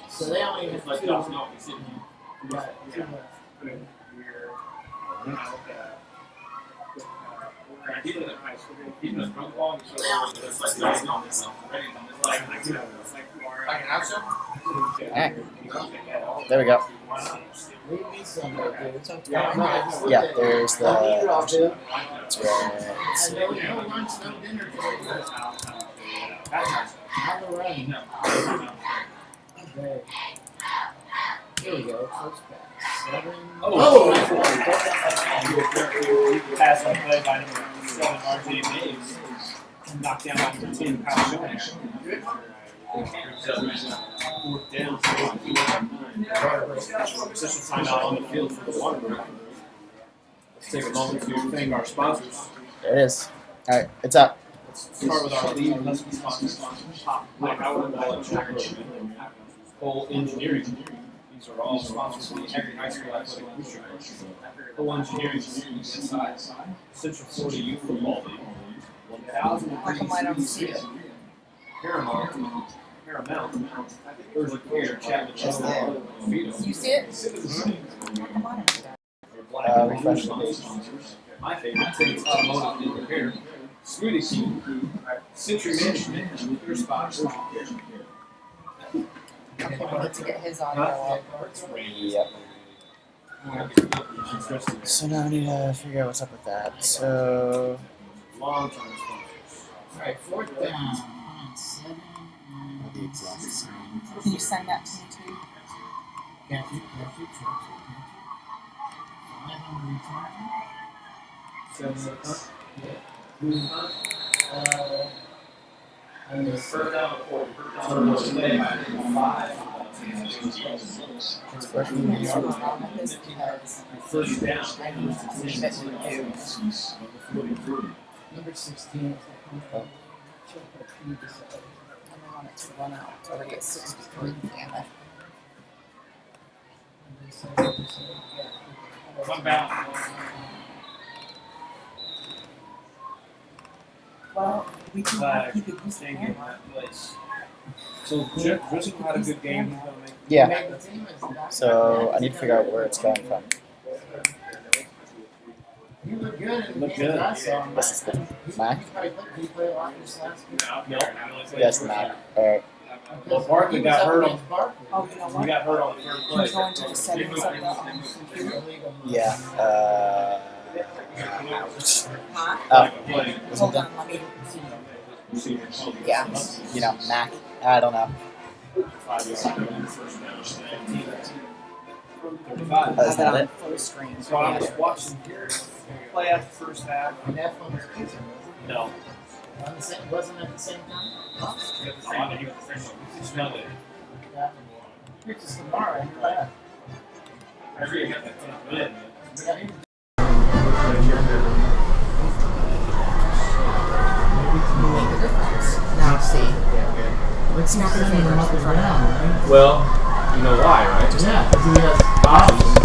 So they only have like two. Josh Nolan sitting here. Right, two left. Even a drunk ball, so it's like ready on this. Like I can have some? Alright. There we go. Leave me some, dude. Yeah, there's the. I'll do. That's where. Let's see. No lunch, no dinner today. On the run. Okay. Here we go. First pass. 7. Oh! Pass on play by number 7, RJ Mays. Knocked down by number 10, Kyle Jones. Fourth down. Position timeout on the field for the water break. Let's take a moment to thank our sponsors. There it is. Alright, it's up. Let's start with our lead Husky sponsors. Howard Wallet Haggerty. Cole Engineering. These are all sponsors of the Haggerty High School Athletic Booster. Cole Engineering inside Central Florida Youth Football League. 1,000 Paramount, Urgent Care, Chapman, You see it? Refresh the page. My favorite, Tickets Automotive and Repair, Smoothie King, Century Management, Your Spot, Urgent Care. Okay, we need to get his audio up. Yep. So now I need to figure out what's up with that. So. Long-term sponsors. Alright, 4th down. 7. The exact same. Can you send that to me too? Can't you? 5 on the return. 7. And the First down, four. First down, first today. 5. Freshman year. Because First down. I need to leave it to you. number 16. I don't want it to run out. It's already at 63. Damn it. Come back. Well, we can Flag. keep it used to Staying in camera. that place. So Driscoll had a good game. He's gonna make. Yeah. So I need to figure out where it's going from. You look good. Look good. I saw him. This is the Mac. Did he play a lot this last week? No. Yes, the Mac. Alright. Well, Barkley got hurt on. Oh, you know He what? got hurt on the third Can play. you go into the settings of the computer? Yeah. Huh? Was Hold it on, let me. Yeah. you know, Mac. I don't know. 5 yards. First down. 35. Oh, is I have it that on it? full screen. So I was watching play after the first half. And that one was pizza. No. On the same, wasn't at the same time? Huh? Smelled it. Yeah. Pizza's tomorrow. I hear that. Yeah, he- Now see. It's not the favorite one for now. Well, you know why, right? Yeah, because he has Options.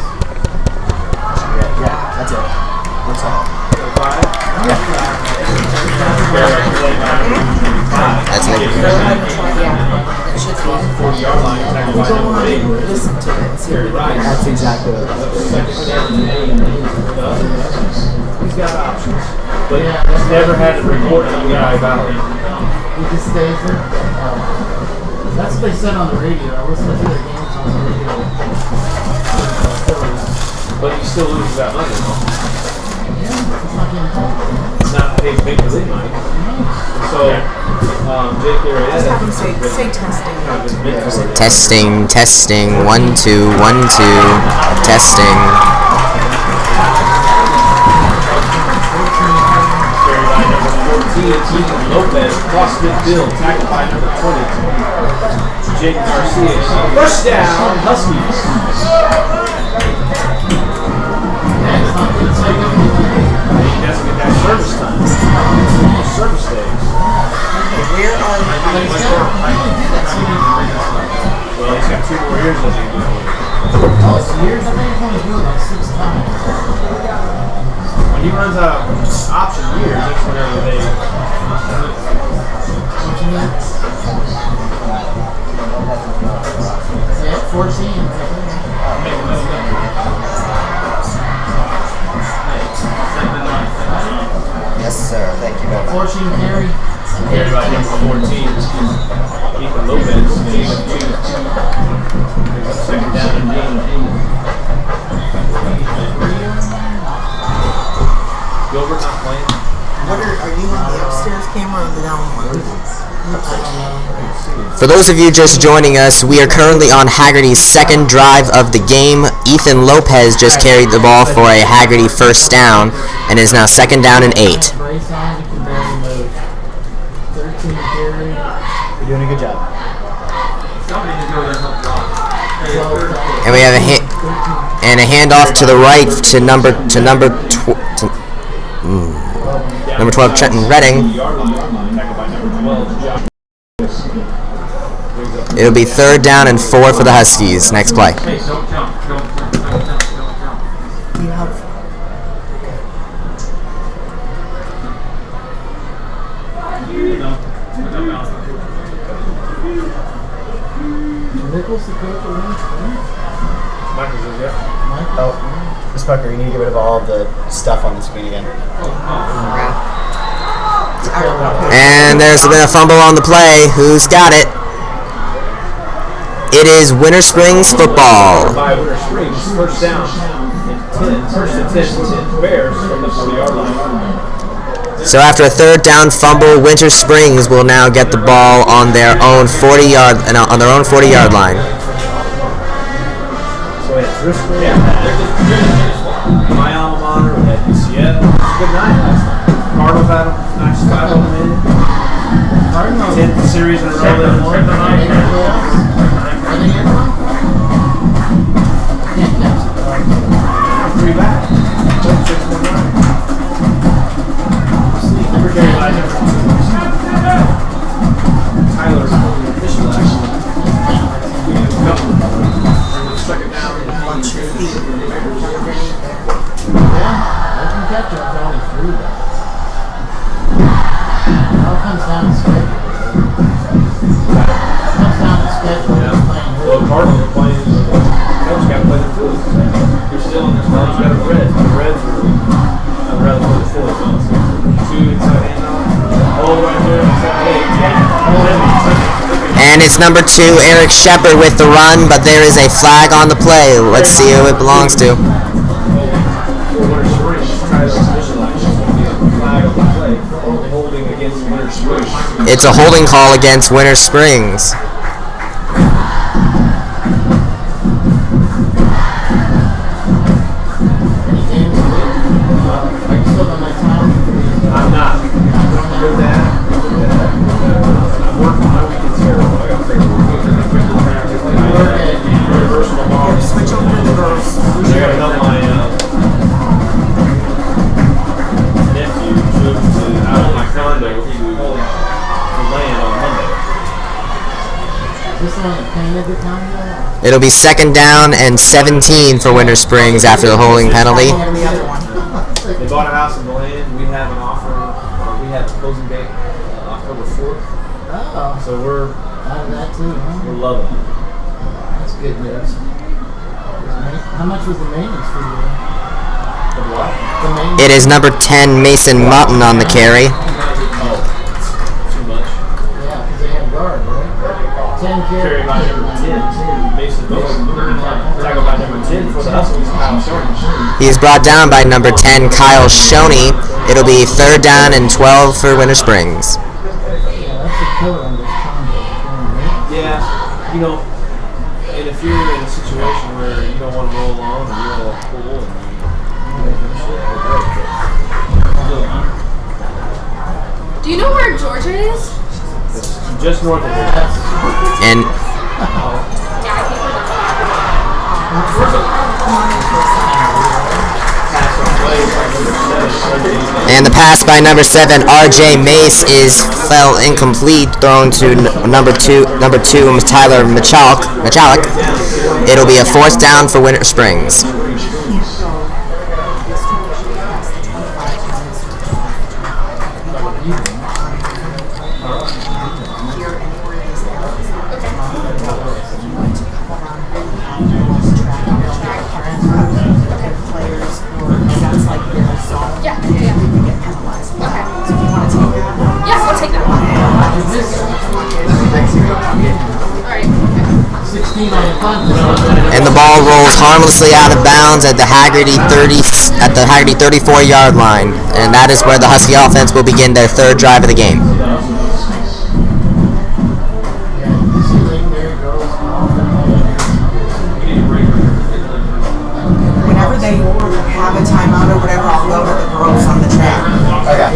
Yeah, that's it. Looks like. That's it. Yeah, it should be. 40-yard line. Go on and listen to it and see what it is. That's exactly what it He's got options. But he's never had to report to the guy about it. He just stays there. That's what they said on the radio. I listened to their games on the radio. But he still loses that money, though. Yeah, it's not getting paid. It's not paid Major League money. So, Jake here Just is. have them say testing. Kind of his mentor. Testing, testing, 1 2 1 2, testing. Carried by number 14, Ethan Lopez, across midfield, tackled by number 20, Jake Garcia. First down, Huskies. He doesn't get that service time. Service days. Where are we? Well, he's got 2 more years of it. Oh, it's years? I think he's only doing it like 6 times. When he runs out of option years, that's whenever they. What you mean? 14. Yes, sir. Thank you very much. 14 carry. Carried by number 14. Ethan Lopez. Brings up second down and 8. Gilbert not playing. What are you on the upstairs camera or the down one? For those of you just joining us, we are currently on Haggerty's second drive of the game. Ethan Lopez just carried the ball for a Haggerty first down and is now second down and 8. Brace on, you can barely move. 13 carry. You're doing a good job. And we have a handoff to the right to number 12 Trenton Redding. It'll be third down and 4 for the Huskies. Next play. Do you have Nichols, the coach, or Michael says, yeah. Oh, Miss Pucker, you need to get rid of all of the stuff on the screen again. And there's been a fumble on the play. Who's got it? It is Winter Springs football. By Winter Springs, first down and 10. First and 10 for the Bears from the 40-yard line. So after a third down fumble, Winter Springs will now get the ball on their own 40-yard line. So it's Driscoll. Yeah. My alma mater. We had UCF. Good night last night. Cardinals had a nice 5-0 win. 10th series in a row they won. Three back. 26-19. Number carried by number 2. Tyler's official action. Second down. lunch your feet? Yeah, I can catch up to only 3 though. It all comes down to schedule. It comes down to schedule. Yeah. Playing who. Well, Cardinals are playing. Cubs got to play the Phillies. You're still in this one. You got the Reds. The Reds are. I'd rather play the Phillies. Two inside handoff. Oh, right there. And it's number 2, Eric Shepard with the run, but there is a flag on the play. Let's see who it belongs to. Winter Springs. Tyler's official action. Flag on the play. Holding against Winter Springs. It's a holding call against Winter Springs. Any games to do? Are you still on my time? I'm not. Good dad. I'm working my weekends here. I got to figure reversal tomorrow. Switch over to the girls. I got to help my nephew move out of my condo to land on Monday. Is this the one that painted the condo? It'll be second down and 17 for Winter Springs after the holding penalty. And the other one. They bought a house in Milan. We have an offer. We have a closing date October 4th. Oh, So we're out of that too, huh? loving it. That's good news. How much was the maintenance fee? The what? The maintenance. It is number 10, Mason Mutton on the carry. Oh, too much. Yeah, because they have guard, right? 10 carry. Carried by number 10, Mason Mutton. Tackled by number 10 for the Huskies, Kyle Shorten. He is brought down by number 10, Kyle Shoney. It'll be third down and 12 for Winter Springs. Yeah, that's a killer on this condo. Yeah, you know, and if you're in a situation where you don't want to roll on and you want to pull and Do you know where Georgia is? it's just north of here. And the pass by number 7, R.J. Mace, fell incomplete, thrown to number two, Tyler Machalik. It'll be a fourth down for Winter Springs. And the ball rolls harmlessly out of bounds at the Haggerty 34-yard line, and that is where the Husky offense will begin their third drive of the game. Whenever they have a timeout or whatever, I'll go to the girls on the track. Okay.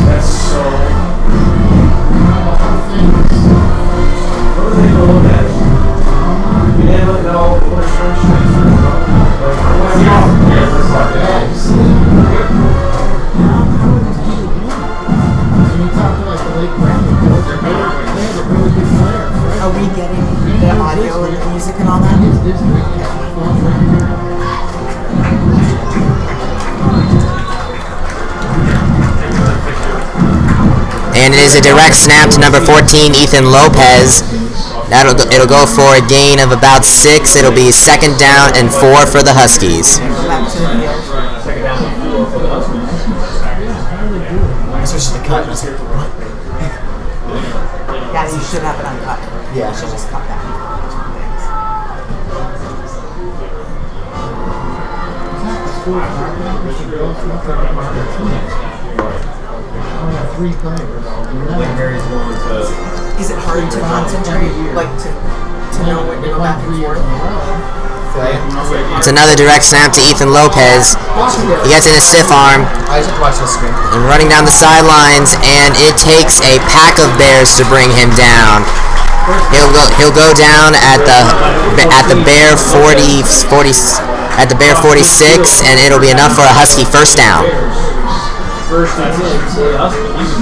That's so. What do they know that? You never know what it's going to Are we getting the audio and the music and all that? And it is a direct snap to number 14, Ethan Lopez. It'll go for a gain of about 6. It'll be 2nd down and 4 for the Huskies. I switched to cut. Yeah, you should have it uncut. Yeah. You should just cut that. Is it hard to concentrate, like to know when to go back and forth? It's another direct snap to Ethan Lopez. He gets in a stiff arm I just have to watch this screen. and running down the sidelines, and it takes a pack of bears to bring him down. He'll go down at the Bear 46, and it'll be enough for a Husky first down. First and 10 for the Huskies.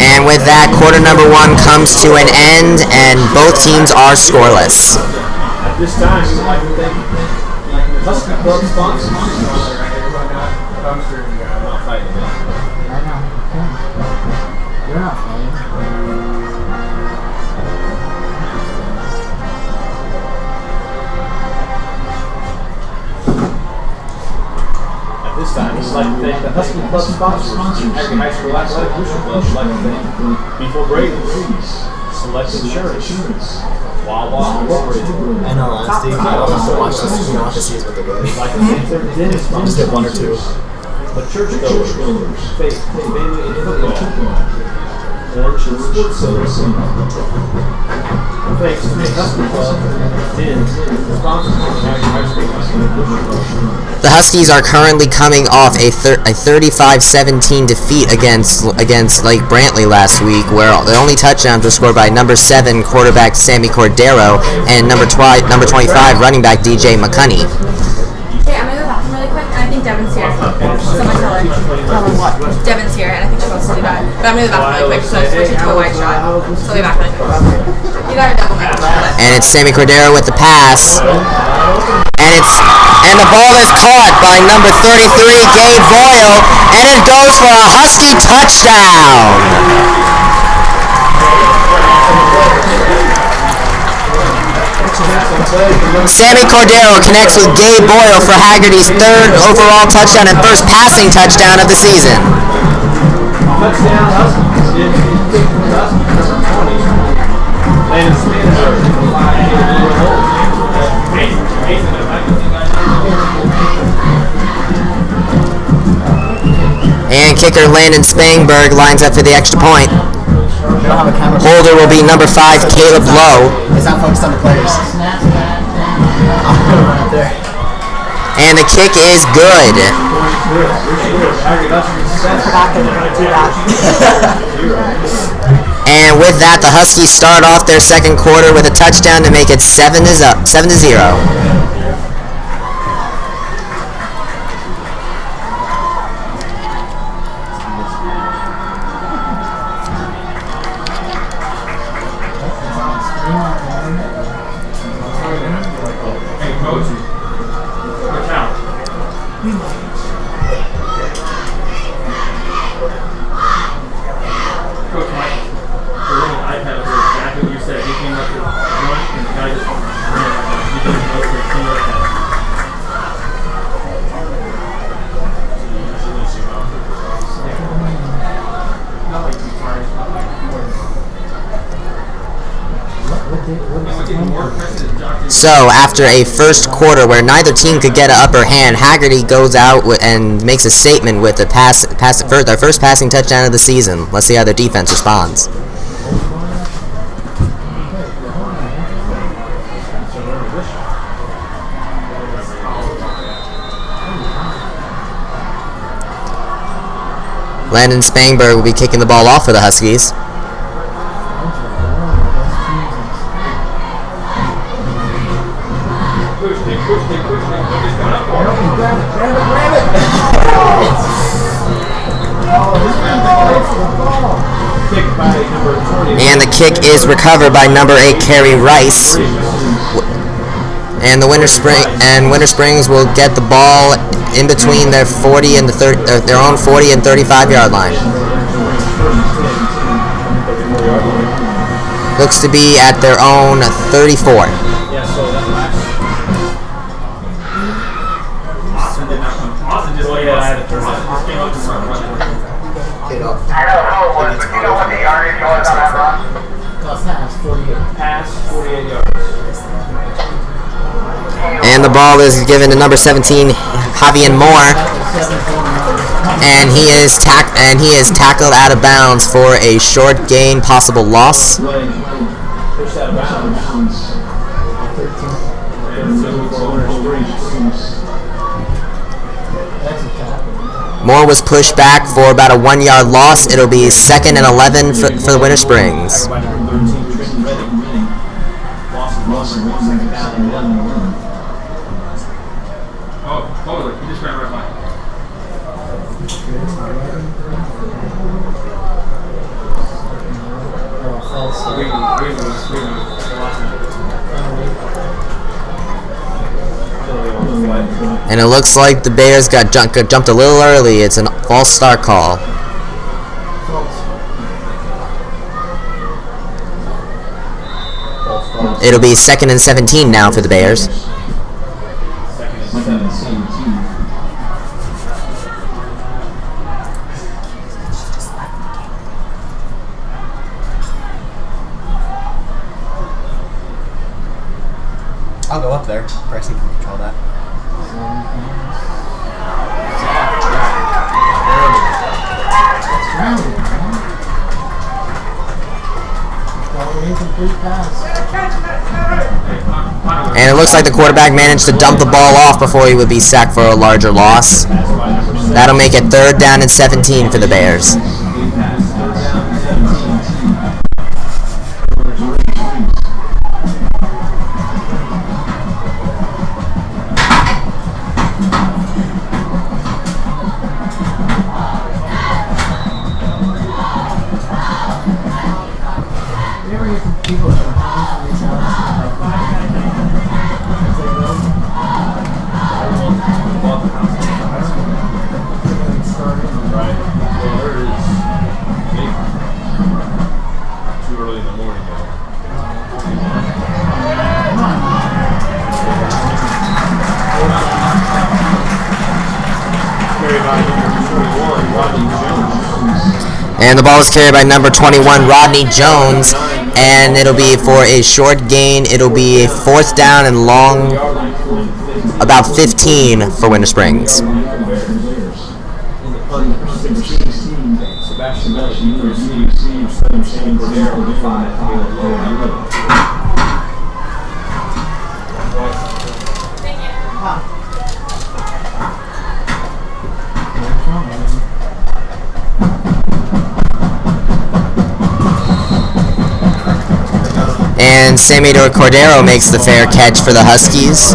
And with that, quarter number 1 comes to an end, and both teams are scoreless. At this time, we would like to thank the Husky Club sponsors. I'm not fighting it. I know. You're not playing. At this time, we would like to thank the Husky Club sponsors. Haggerty High School Athletic Booster Club would like to thank Before Braves, Select Insurance, Wawa Incorporated. In all honesty, I don't have to watch this screen off to see what they're good. We'd like to thank their dentist I'll just get 1 or 2. the Churchgoers, Faith, Family, and Football, Orange and Sports Centers. Thanks to the Husky Club, sponsors of the Haggerty High School Athletic Booster Club. The Huskies are currently coming off a 35-17 defeat against Lake Brantley last week, where the only touchdowns were scored by number 7 quarterback Sammy Cordero and number 25 running back DJ McCunney. Hey, I'm gonna go to the bathroom really quick, and I think Devin's here. Someone tell her. Tell them what? Devin's here, and I think she wants to do that. But I'm gonna go to the bathroom really quick, so I'm switching to a wide shot. So I'll be back really quick. You got a double mic. And it's Sammy Cordero with the pass. And the ball is caught by number 33, Gabe Boyle, and it goes for a Husky touchdown. Sammy Cordero connects with Gabe Boyle for Haggerty's 3rd overall touchdown and first passing touchdown of the season. Touchdown Huskies. Number 20. Landon Spanberg. And kicker Landon Spangberg lines up for the extra point. We don't have a camera. Holder will be number 5, Caleb Lowe. It's not focused on the players. Right there. And the kick is good. And with that, the Huskies start off their second quarter with a touchdown to make it 7-0. So, after a first quarter where neither team could get an upper hand, Haggerty goes out and makes a statement with a their first passing touchdown of the season. Let's see how their defense responds. Landon Spangberg will be kicking the ball off for the Huskies. And the kick is recovered by number 8, Carey Rice. And the Winter Springs will get the ball in between their 40 and their own 40 and 35-yard line. Looks to be at their own 34. Pass 48 yards. And the ball is given to number 17, Javier Moore, and he is tackled out of bounds for a short gain, possible loss. Moore was pushed back for about a 1-yard loss. It'll be 2nd and 11 for the Winter Springs. Oh, totally. He just ran right by. And it looks like the Bears got jumped a little early. It's a false start call. It'll be 2nd and 17 now for the Bears. I'll go up there. Bryson can control that. And it looks like the quarterback managed to dump the ball off before he would be sacked for a larger loss. That'll make it 3rd down and 17 for the Bears. And the ball is carried by number 21, Rodney Jones, and it'll be for a short gain. It'll be a 4th down and long, about 15 for Winter Springs. And Samidor Cordero makes the fair catch for the Huskies.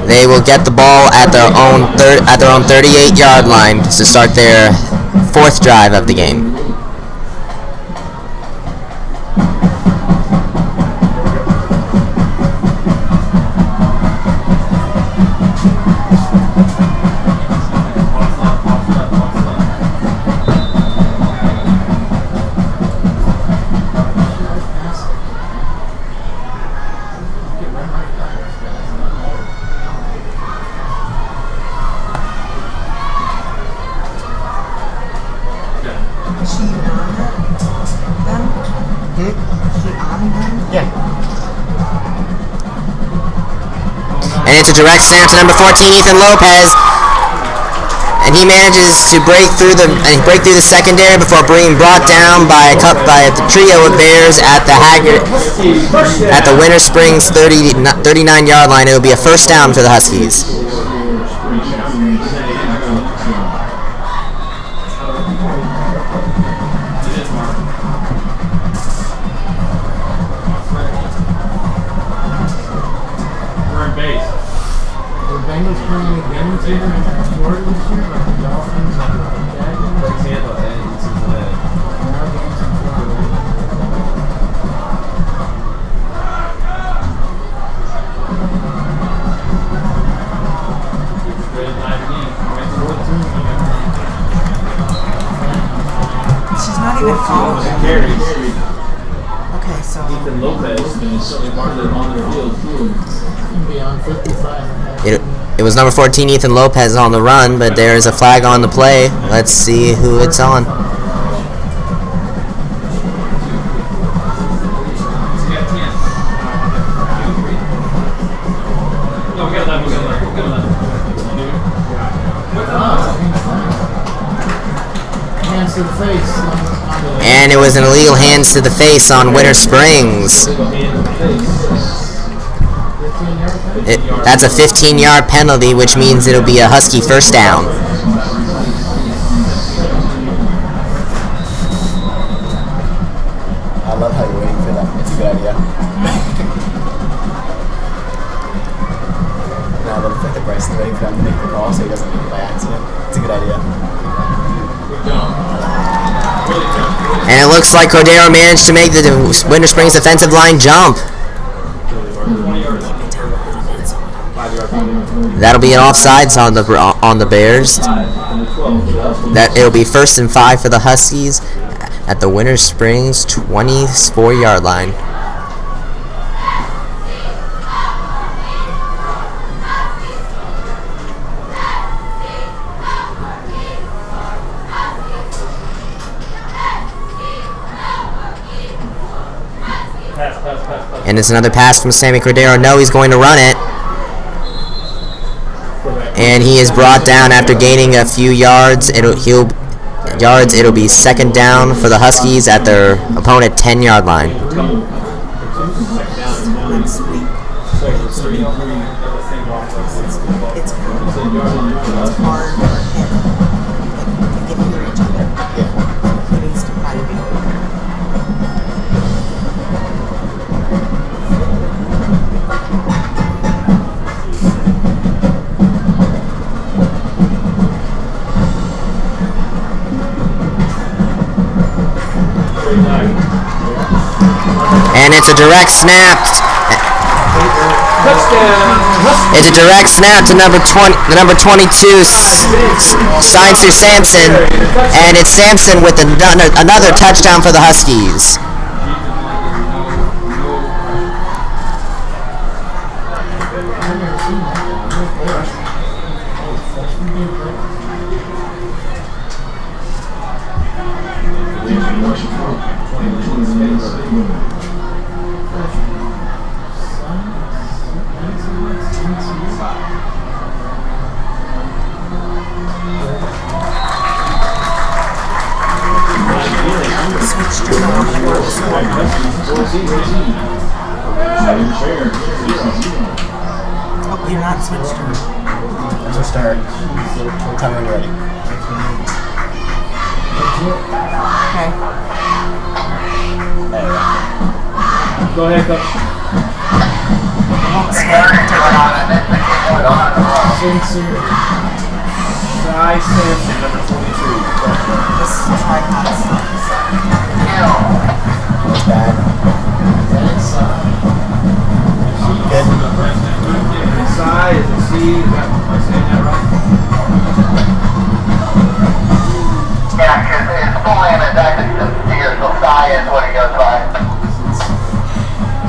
They will get the ball at their own 38-yard line to start their 4th drive of the game. it's a direct snap to number 14, Ethan Lopez. And he manages to break through the secondary before being brought down by the trio of Bears at the Winter Springs 39-yard line. It'll be a first down for the Huskies. Bengals playing again here in Florida this year, like the Dolphins and the Jaguars. Tampa and Cincinnati. Now games in Florida. She's not even following. Carries. Okay, so Ethan Lopez on the field. Be on 55. It was number 14, Ethan Lopez, on the run, but there is a flag on the play. Let's see who it's on. Hands to the face. And it was an illegal hands to the face on Winter Springs. That's a 15-yard penalty, which means it'll be a Husky first down. I love how you're waiting for them. It's a good idea. No, I love the fact that Bryce is waiting for them to make the call so he doesn't make it by accident. It's a good idea. And it looks like Cordero managed to make the Winter Springs defensive line jump. That'll be an offsides on the Bears. It'll be 1st and 5 for the Huskies at the Winter Springs 24-yard line. And it's another pass from Sammy Cordero. No, he's going to run it. And he is brought down after gaining a few yards. It'll be second down for the Huskies at their opponent 10-yard line. It's hard for him. Like, get near each other. He needs to try to be over there. And it's a direct snap. It's a direct snap to number 22, Sciencer Sampson, and it's Sampson with another touchdown for the Huskies. Oh, you're not switched to. So start. Tell me when you're ready. Okay. There you go. Go ahead, Coach. Won't stay. Take it off. Shy Sampson, number 22. This tripod sucks. That's bad. Good. Shy is a C. Am I saying that right? Yeah, because his full name is actually sincere, so Sai is what he goes by.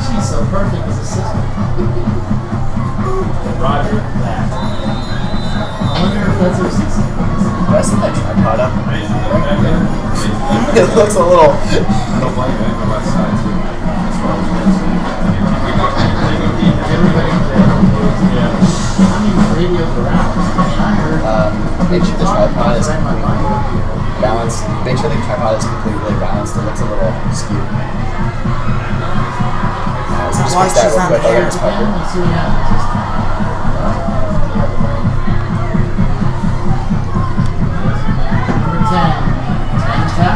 She's so perfect as a sister. Roger. I wonder if that's her sister. Do I set that tripod up? It looks a little. I don't blame you. I go left side too. That's what I was going to say. Everybody in jail. Yeah. videos around. I heard. Make sure the tripod is Right, my completely mind. balanced. Make sure the tripod is completely balanced. It looks a little skewed. So just Watch fix that this real on quick. the I'll air. get this puppy. Let's see what happens. Number 10. 10 tap.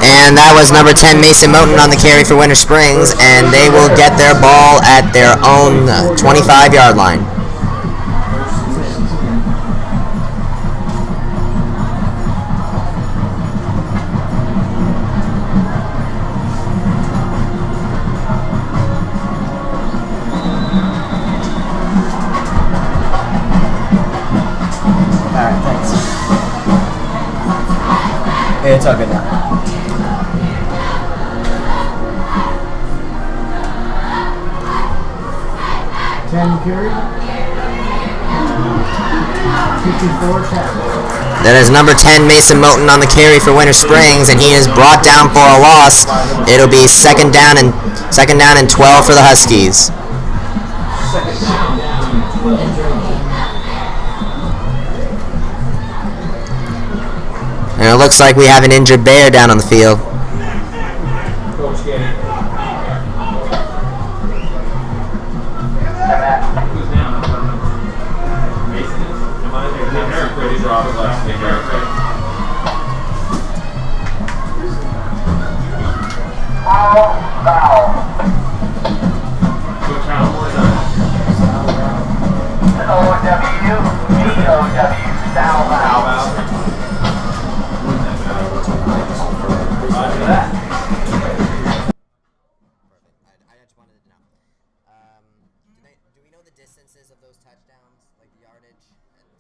And that was number 10 Mason Moten on the carry for Winter Springs, and they will get their ball at their own 25-yard line. Alright, thanks. It's all good now. 10 carry. 54 tap. That is number 10 Mason Moten on the carry for Winter Springs, and he is brought down for a loss. It'll be second down and 12 for the Huskies. And it looks like we have an injured Bear down on the field. Coach Getty. Who's down? Mason is. Am I there? Eric Brady dropped last week. Eric Brady. Foul. Coach Howell, more time. O-W-B-O-W. Foul. How about? Roger that. I just wanted to know. Do we know the distances of those touchdowns, like the yardage?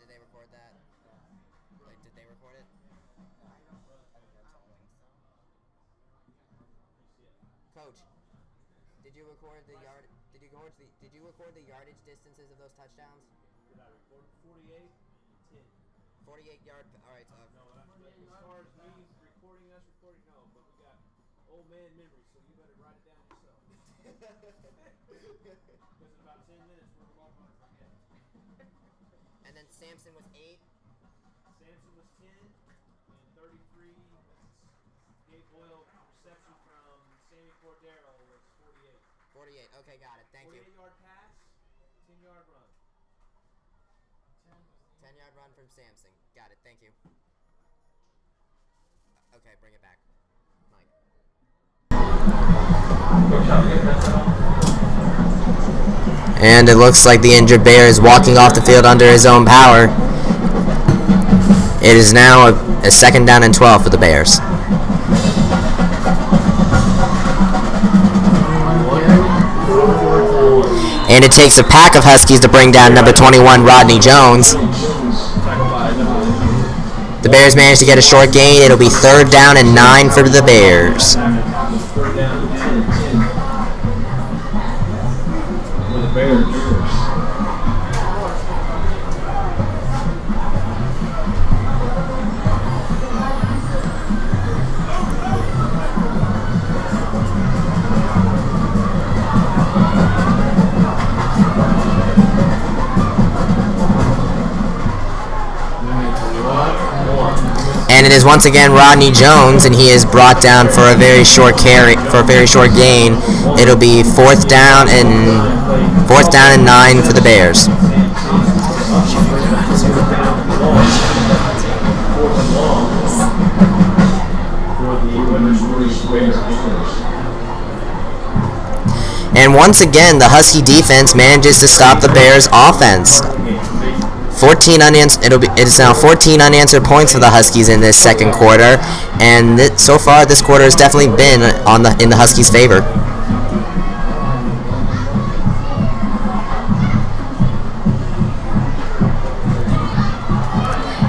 Did they record that? Like, did they record it? Coach, did you record the yard? Did you record the yardage distances of those touchdowns? Did I record 48? 10. 48-yard. All right. No, as far as me recording, no, but we got old man memory, so you better write it down yourself. Because in about 10 minutes, we're all going to forget. And then Samson was 8. Samson was 10, and 33, Gabe Boyle reception from Sammy Cordero was 48. 48. Okay, got it. Thank you. 48-yard pass, 10-yard run. 10-yard run from Samson. Got it. Thank you. Okay, bring it back, Mike. And it looks like the injured Bear is walking off the field under his own power. It is now a second down and 12 for the Bears. And it takes a pack of Huskies to bring down number 21, Rodney Jones. The Bears managed to get a short gain. It'll be third down and 9 for the Bears. Third down and 10. For the Bears. And it is once again Rodney Jones, and he is brought down for a very short carry, for a very short gain. It'll be fourth down and 9 for the Bears. And once again, the Husky defense manages to stop the Bears' offense. It's now 14 unanswered points for the Huskies in this second quarter, and so far this quarter has definitely been in the Huskies' favor.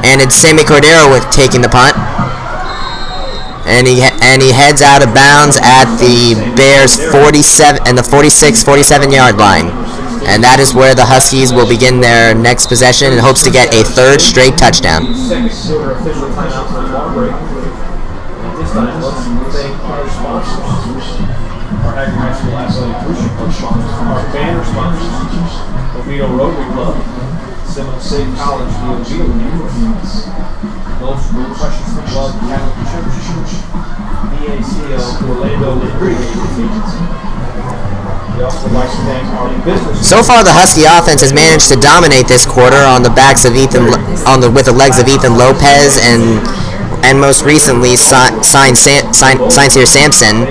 And it's Sammy Cordero with taking the punt, and he heads out of bounds at the Bears' 46-47 yard line. And that is where the Huskies will begin their next possession and hopes to get a third straight touchdown. Second quarter official timeout for the ball break. At this time, let's thank our sponsors. Our Haggerty High School Athletic Booster Club sponsors. Our banner sponsors, Oviedo Rotary Club, Seminole State College, the Oviedo campus, Gulf School Precious Blood Catholic Church, DACO, Orlando Recruiting Agency. We also would like to thank our business. So far, the Husky offense has managed to dominate this quarter on the backs of with the legs of Ethan Lopez and most recently signed here Sampson.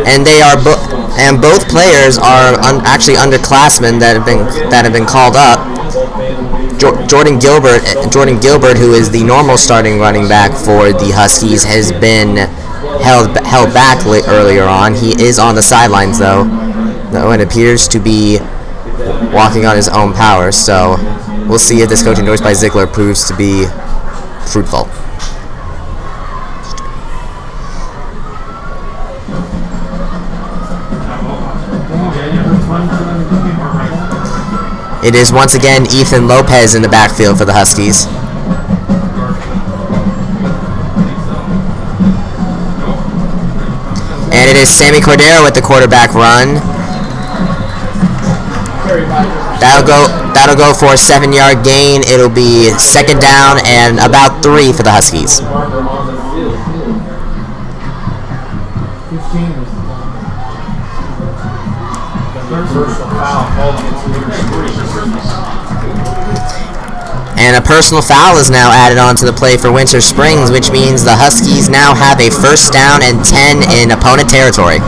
And they are both players are actually underclassmen that have been called up. Jordan Gilbert, who is the normal starting running back for the Huskies, has been held back earlier on. He is on the sidelines though, and appears to be walking on his own power. So we'll see if this coaching choice by Ziegler proves to be fruitful. It is once again Ethan Lopez in the backfield for the Huskies. And it is Sammy Cordero with the quarterback run. That'll go for a 7-yard gain. It'll be second down and about 3 for the Huskies. 15 was And a personal foul is now added on to the play for Winter Springs, which means the Huskies now have a first down and 10 in opponent territory.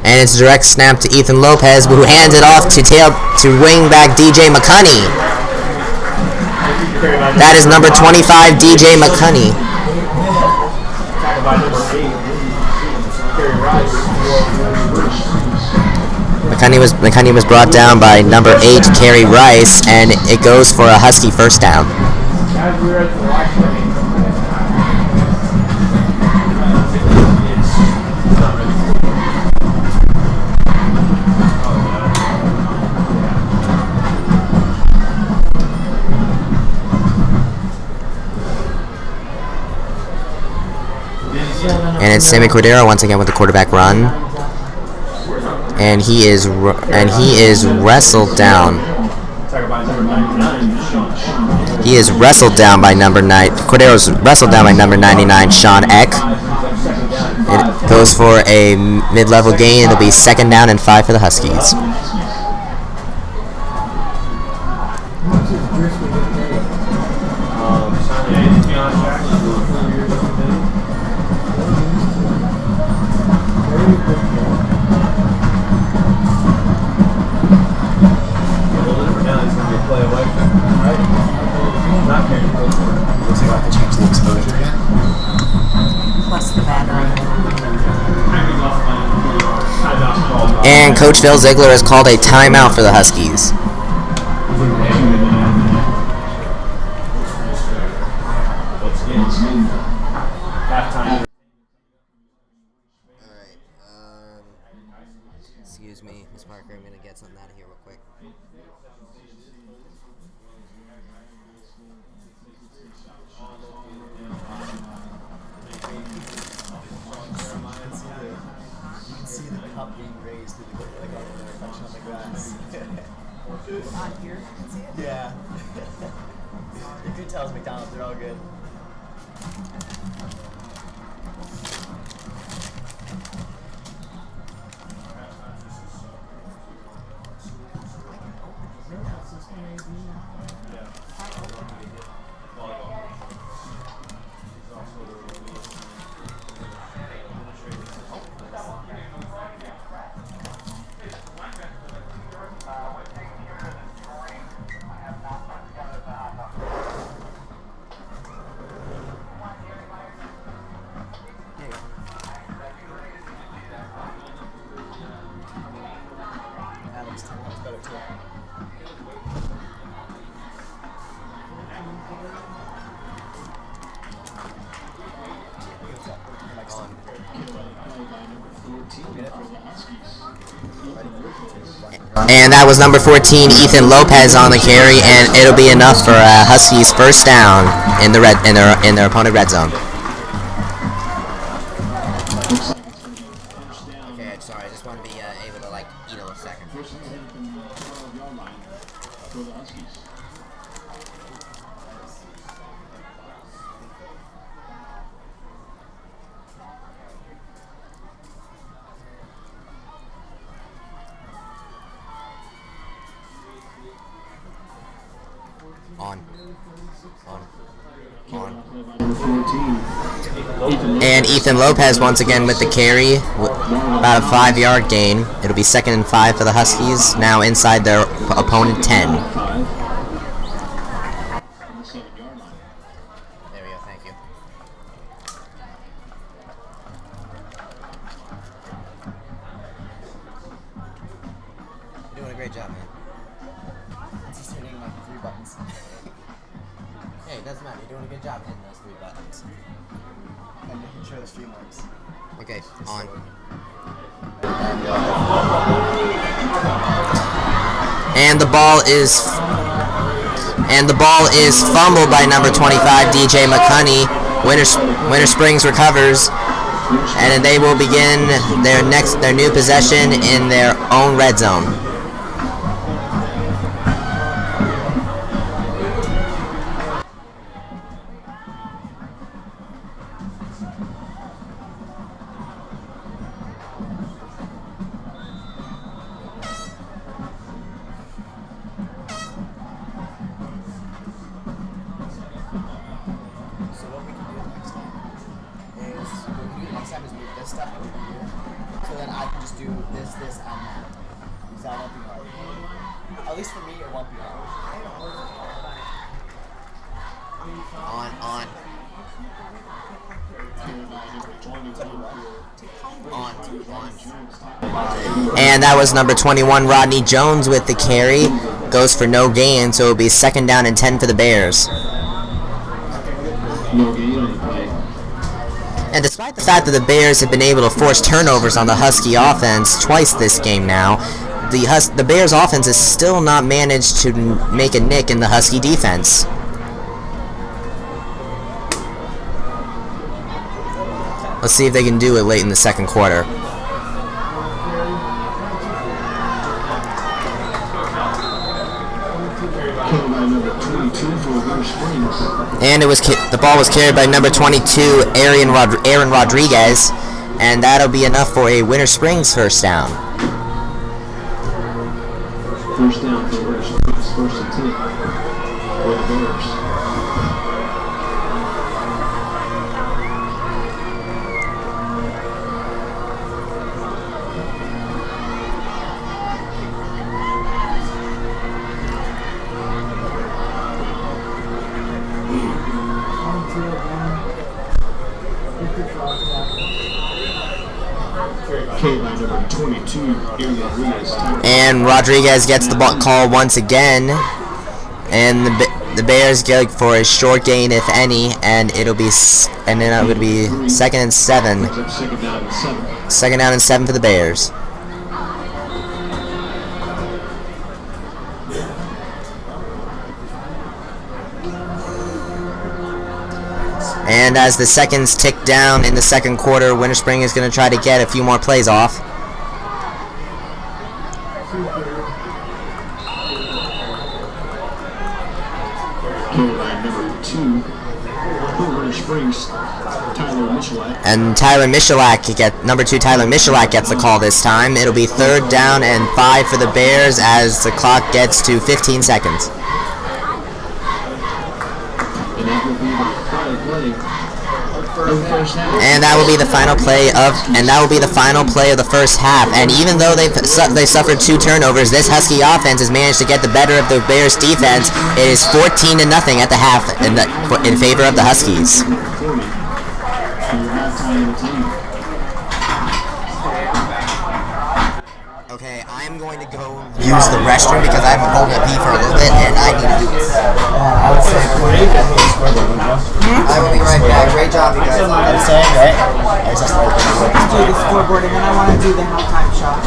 And it's a direct snap to Ethan Lopez, who hands it off to wingback DJ McCunney. That is number 25, DJ McCunney. McCunney was brought down by number 8, Kerry Rice, and it goes for a Husky first down. And it's Sammy Cordero once again with the quarterback run, and he is wrestled down. He is wrestled down by number 9. Cordero's wrestled down by number 99, Sean Eck. It goes for a mid-level gain. It'll be second down and 5 for the Huskies. And Coach Phil Ziegler has called a timeout for the Huskies. Excuse me, Ms. Parker, I'm going to get something out of here real quick. See the cup being raised through the like on the reflection on the grass. On here, you can see it? Yeah. You can tell it's McDonald's, they're all good. And that was number 14, Ethan Lopez, on the carry, and it'll be enough for Huskies first down in their opponent red zone. Okay, sorry, I just want to be able to eat a second. On. And Ethan Lopez once again with the carry, about a 5-yard gain. It'll be 2nd and 5 for the Huskies, now inside their opponent 10. There we go, thank you. You're doing a great job, man. Just hitting 3 buttons. Hey, it doesn't matter. You're doing a good job hitting those 3 buttons. And making sure the stream works. Okay, on. And the ball is fumbled by number 25, DJ McCunney. Winter Springs recovers, and they will begin their new possession in their own red zone. So then I can just do this, and that. Because that won't be hard. At least for me, it won't be hard. On. And that was number 21, Rodney Jones, with the carry. Goes for no gain, so it'll be 2nd down and 10 for the Bears. No gain on the play. And despite the fact that the Bears have been able to force turnovers on the Husky offense twice this game now, the Bears offense has still not managed to make a nick in the Husky defense. Let's see if they can do it late in the 2nd quarter. And the ball was carried by number 22, Aaron Rodriguez, and that'll be enough for a Winter Springs first down. First down for Winter Springs, 1st and 10 for the Bears. And Rodriguez gets the ball call once again, and the Bears go for a short gain, if any, and then it would be 2nd and 7. 2nd down and 7 for the Bears. And as the seconds tick down in the 2nd quarter, Winter Spring is going to try to get a few more plays off. Number 2 for Winter Springs, Tyler Michalak. And number 2 Tyler Michalak gets the call this time. It'll be 3rd down and 5 for the Bears as the clock gets to 15 seconds. And that will be the final play of the first half. And even though they suffered 2 turnovers, this Husky offense has managed to get the better of the Bears defense. It is 14-0 at the half in favor of the Huskies. Okay, I'm going to go use the restroom because I've been holding a pee for a little bit and I need to do this. I would say I will be right back. Great job, you guys. I was saying, right? Let's do the scoreboard, and then I want to do the halftime shot.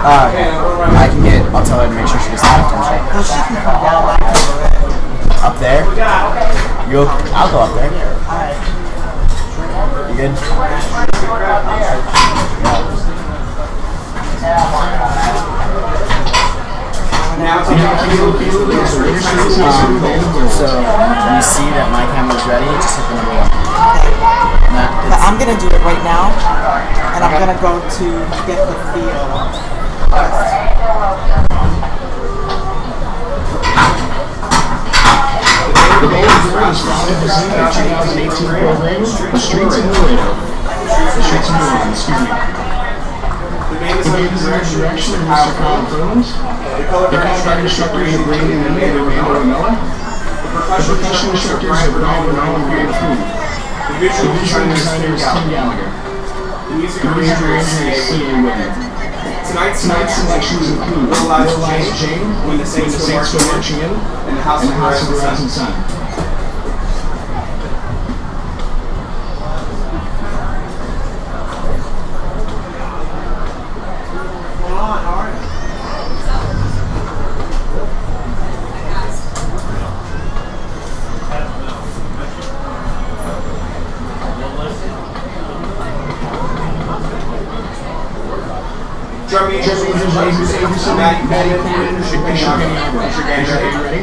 I can get, I'll tell her to make sure she does halftime shot. Oh, she can come down. I can do it. Up there? I'll go up there. Alright. You good? So when you see that my camera's ready, just hit the number 1. But I'm gonna do it right now, and I'm gonna go to get the feel. The band is representing the 2018 program, The Streets of Laredo. The Streets of New Orleans, excuse me. The band is under the direction of Mr. Kyle Burland. The color guard instructor is Brandon and Amanda Ramella. The percussion instructors are Brian Brown and Grant Food. The visual designer is Tim Gallagher. The music arranger is C.A. Whitman. Tonight's selections include Little Lies Jane, When the Saints Go Marching In, and The House of the Rising Sun. Drum majors, Maddie Coleman, and Shagani Albert. Are you ready?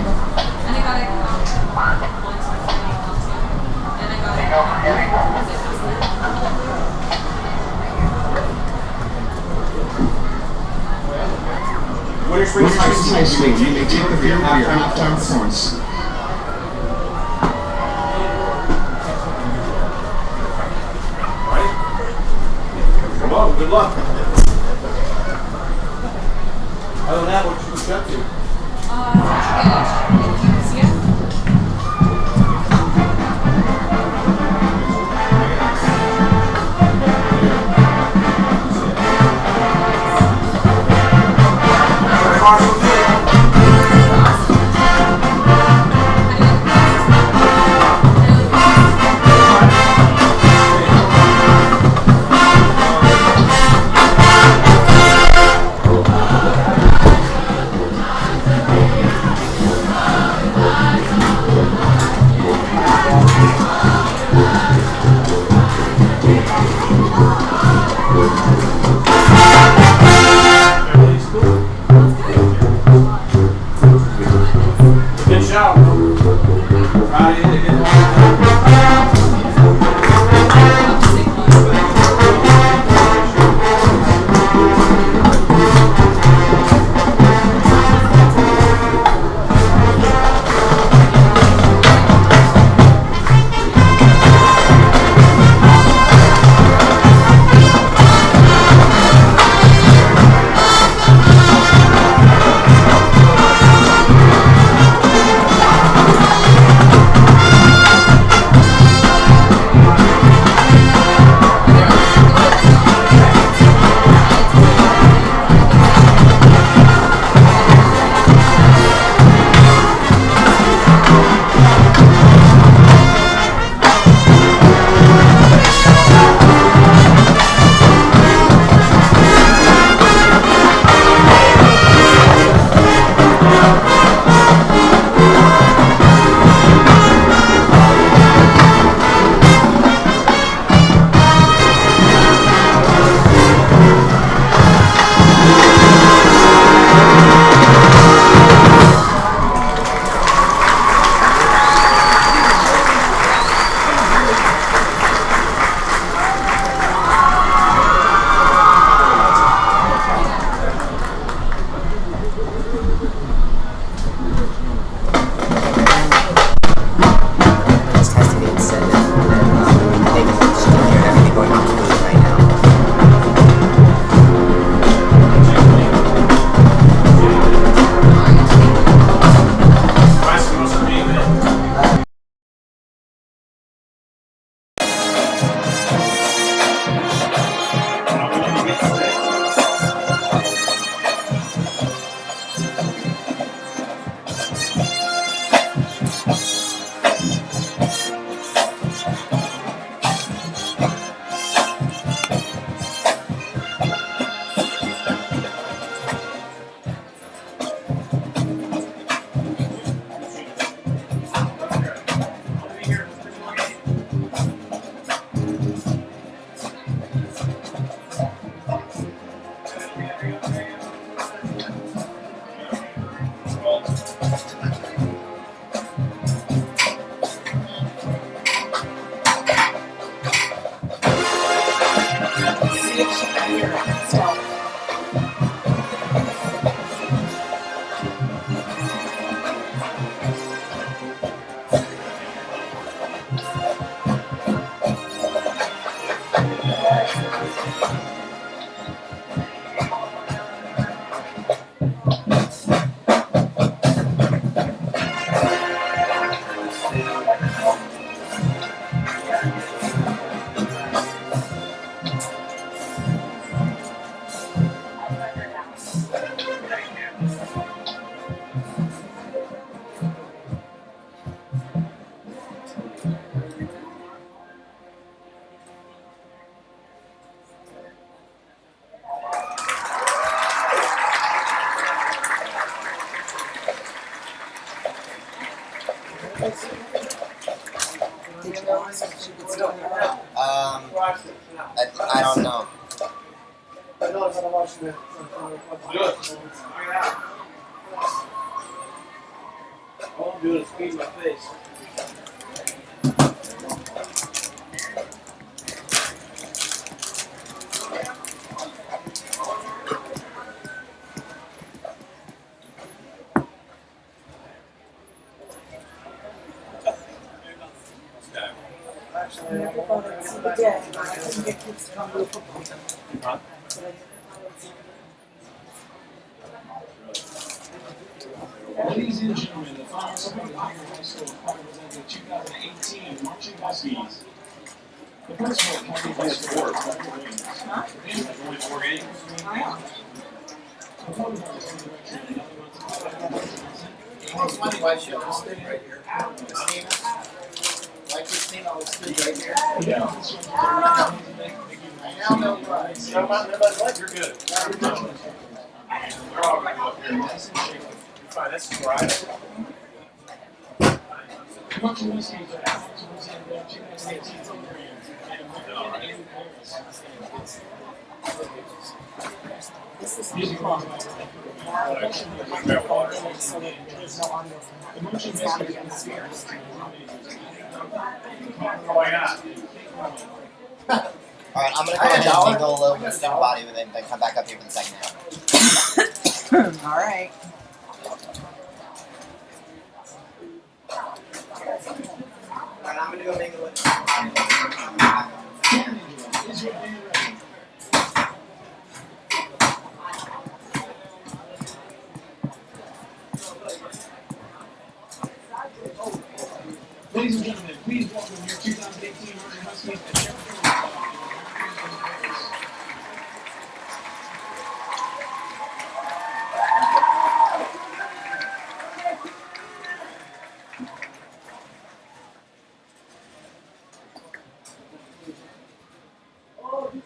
Winter Springs High School, you may take the field for your halftime performance. Come on, good luck. Other than that, what you push up to? I don't know. All I'm doing is feeding my face. Ladies and gentlemen, the final score of the Hagerty High School represents the 2018 Marching Huskies. The principal of Hagerty High School is Dr. Williams. Only 4 games. It's funny why she always stood right here. Christina. Why Christina always stood right here. Yeah. I now know why. You're good. We're all going to go up here. You're fine. That's right. Marching Huskies are out to present their 2018 program. This is the clock. So that there's no audio from that. It's got to be upstairs. Alright, I'm gonna go ahead and mingle a little bit of student body and then come back up here for the second half. All right. Alright, I'm gonna go mingle it. Is your band ready? Ladies and gentlemen, please welcome your 2018 Marching Huskies and Sheriff. Oh,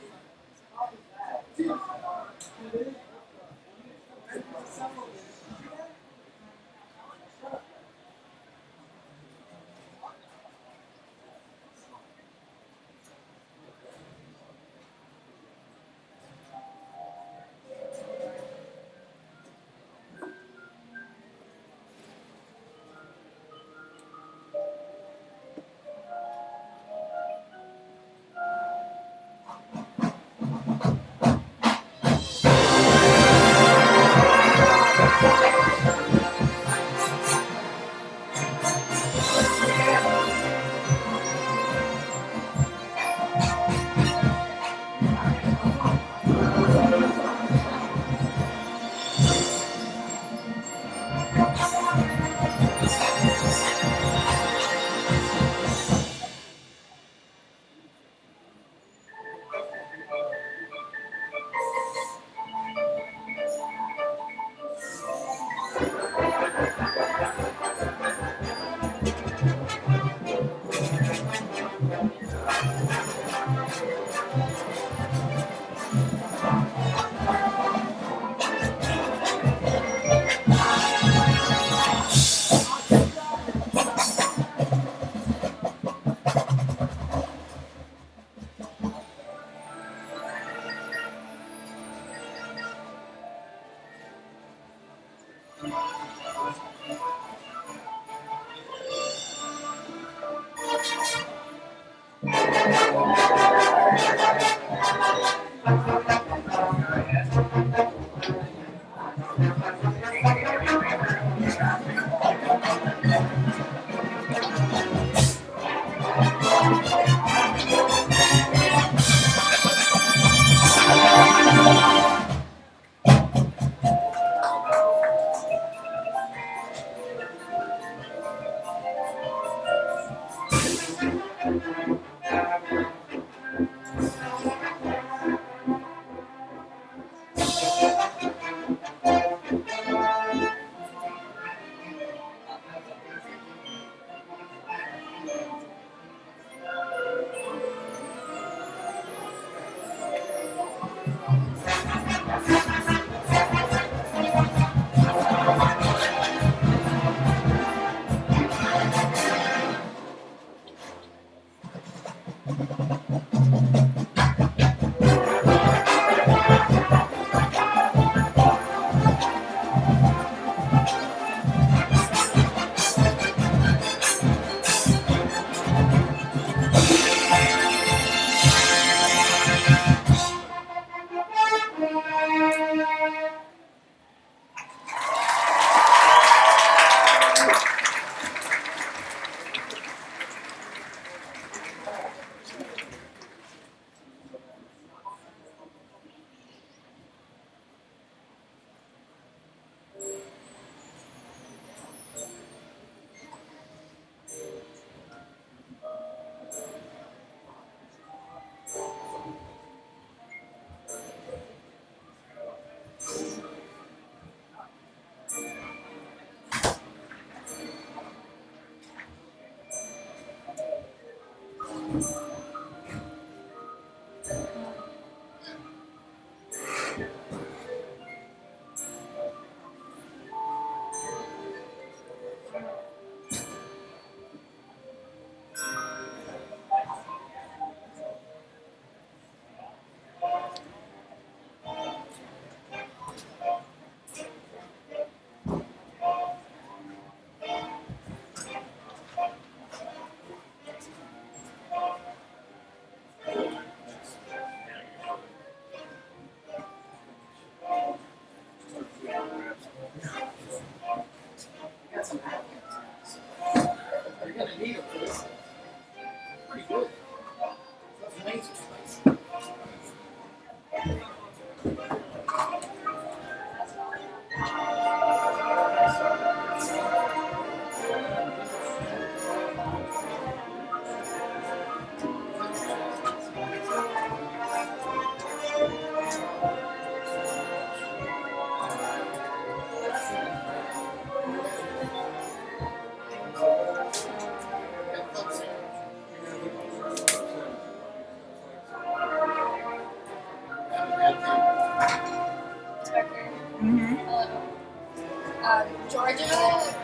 Georgia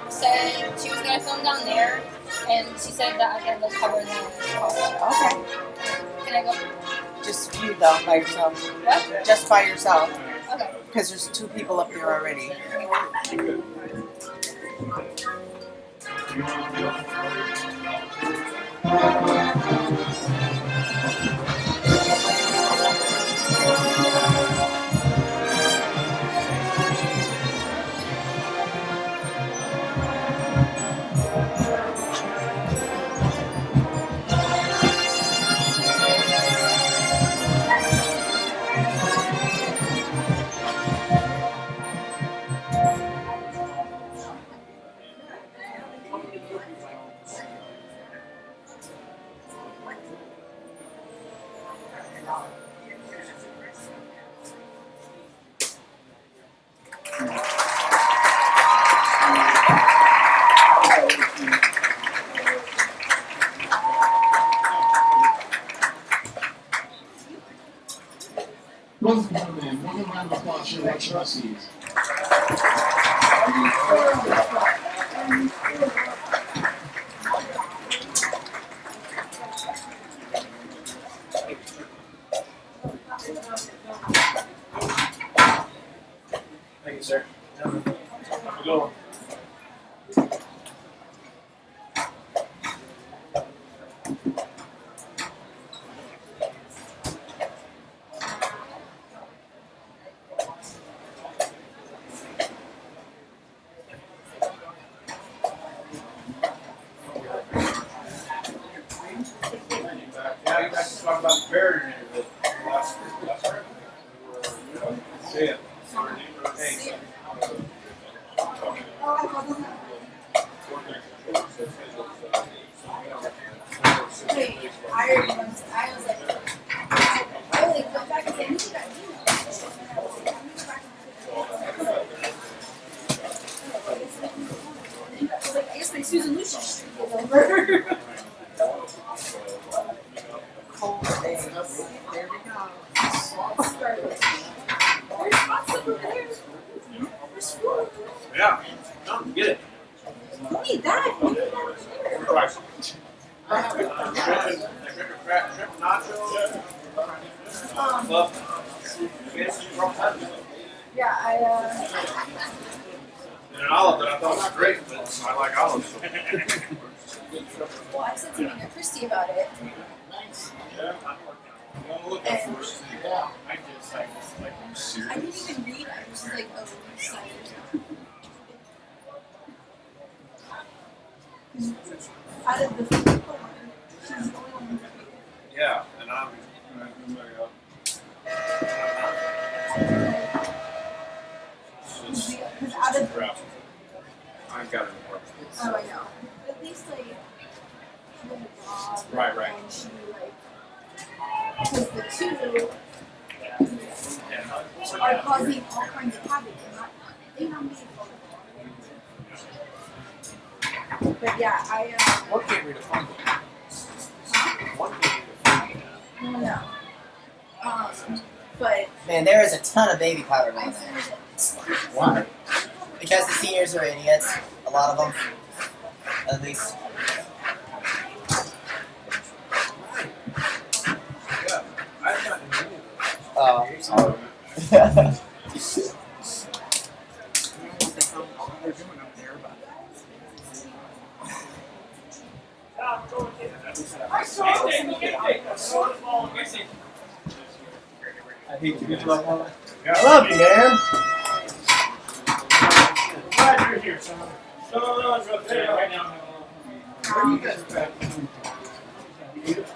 said she was gonna film down there, and she said that I can like cover the Okay. Can I go? Just you though, by yourself. What? Just by yourself. Okay. Because there's 2 people up there already. Once again, man, one round of applause for the Huskies. Thank you, sir. Go. Now you guys can talk about the barrier here that last yeah. Hey. Wait, I was like, I like went back and said, you got I guess my Susan Lucia streak is over. Cold days. There we go. There's spots over there. There's food. Yeah. No, get it. You need that. You need that over Shrimp nacho. Yeah, And an olive that I thought was great, but I like olives. well, I said something to Christy about it. And I didn't even read, I was just like, oh, excited. Out of the 4, she's the only one who Yeah, and I'm. because out of I've got it more. oh, I know. But at least like she did a job. Right. And she like because the 2 are causing all kinds of havoc and not they don't need. But yeah, What can't read a phone book? What can't read a phone book? no. But Man, there is a ton of baby powder down I there. said Why? Because the seniors are idiots. A lot of them. At least. Yeah, I've gotten any of Oh, I'm sorry. They're doing up there, but I hate to get love. I love you, man. Glad you're here, son. No, it's okay. Right now. Where do you guys at?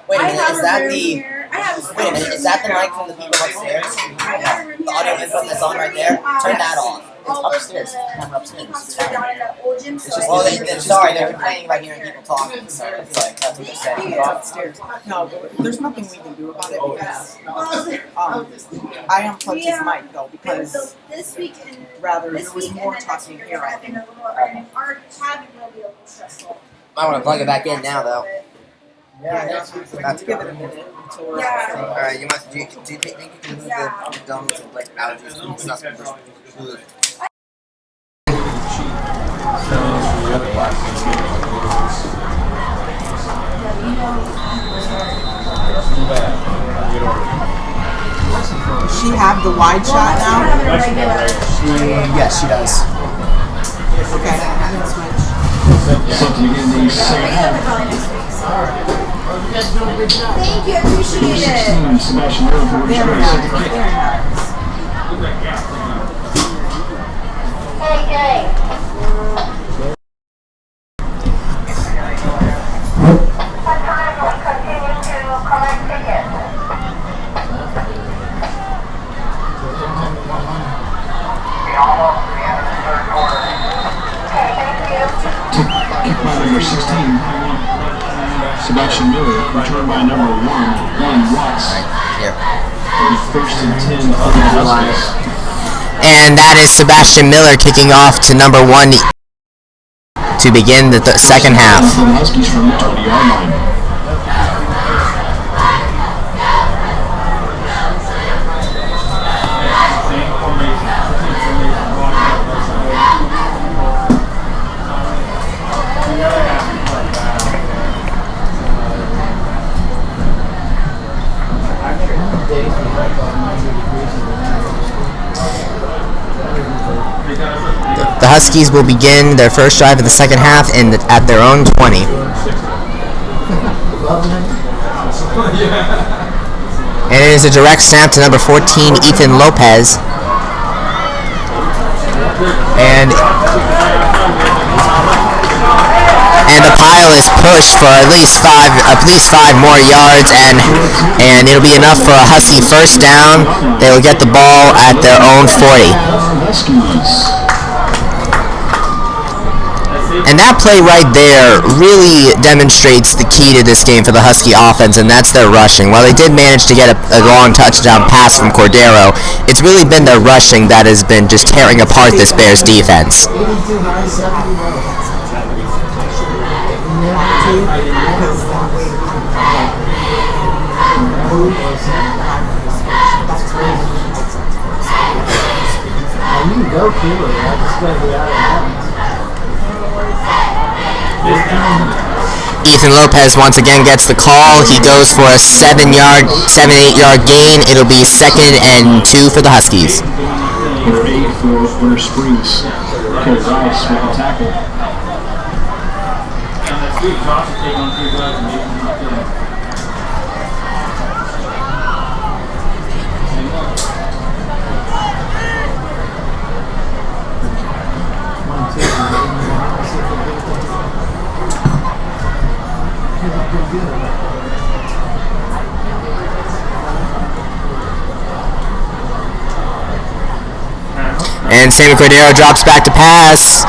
Wait a I minute, have is a that room the. here. I have a Wait a minute, is that the room mic from the people upstairs? I got a room The audio here. input that's on right there? Turn that off. It's All of upstairs. the Camera upstairs. It's concerts down fine. in that old gym, so I Well, can- sorry, they're complaining about hearing people talking. So it's like, that's what they're saying. upstairs. No, there's nothing we can do about it because Well, I unplugged his Yeah. mic though so because this week and rather this there was week more and then next talking week here. are I think. having a little, and our cabin will be a little stressful. I want to plug it back in now, though. Yeah, let's give it a minute until we're. Yeah. Alright, you want to do you think you can move Yeah. the domes and like allergies and stuff and just move? Does she have the wide shot now? Yes, she does. Okay, I'm gonna switch. So to begin the second half, Thank you, appreciate it. 16, Sebastian Miller for Very Winter nice. Springs. Very nice. Hey, Jay. What time will we continue to collect tickets? We're almost to the end of the third quarter. Okay, thank you. Kick by number 16, Sebastian Miller, returned by number 1, Watts. Here. First and 10 for the Huskies. And that is Sebastian Miller kicking off to number 1 to begin the second half. For the Huskies from the 20-yard line. The Huskies will begin their first drive of the second half at their own 20. And it is a direct snap to number 14, Ethan Lopez. And the pile is pushed for at least five more yards, and it'll be enough for a Husky first down. They will get the ball at their own 40. And that play right there really demonstrates the key to this game for the Husky offense, and that's their rushing. While they did manage to get a long touchdown pass from Cordero, it's really been their rushing that has been just tearing apart this Bears defense. You can go to it, I just gotta be out of bounds. Ethan Lopez once again gets the call. He goes for a 7-8-yard gain. It'll be 2nd and 2 for the Huskies. Number 8 for Winter Springs, Cole Rice with the tackle. And Sammy Cordero drops back to pass.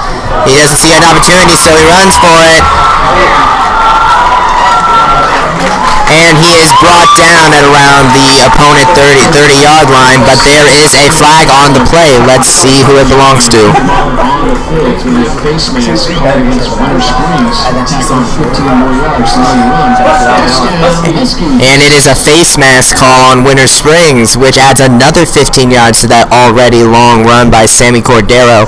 He doesn't see an opportunity, so he runs for it. And he is brought down at around the opponent 30-yard line, but there is a flag on the play. Let's see who it belongs to. And it is a face mask call on Winter Springs, which adds another 15 yards to that already long run by Sammy Cordero.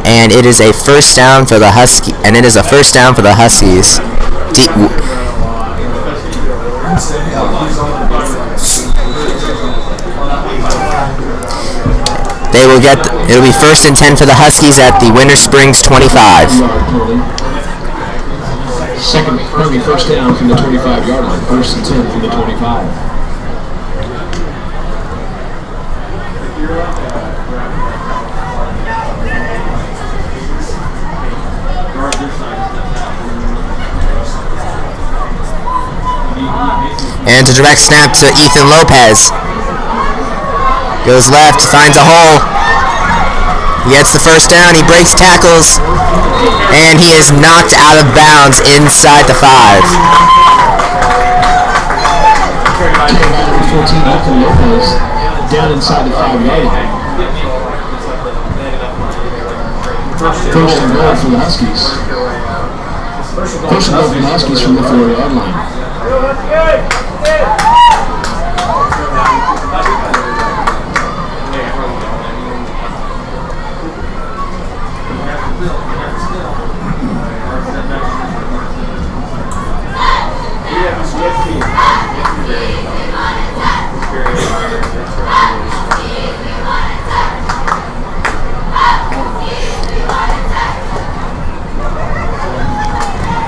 And it is a first down for the Huskies. It'll be 1st and 10 for the Huskies at the Winter Springs 25. First down from the 25-yard line. 1st and 10 from the 25. And it's a direct snap to Ethan Lopez. Goes left, finds a hole. He gets the first down, he breaks tackles, and he is knocked out of bounds inside the 5. 14, Ethan Lopez down inside the 5-yard line. First and goal for the Huskies. First and goal for the Huskies from the 4-yard line.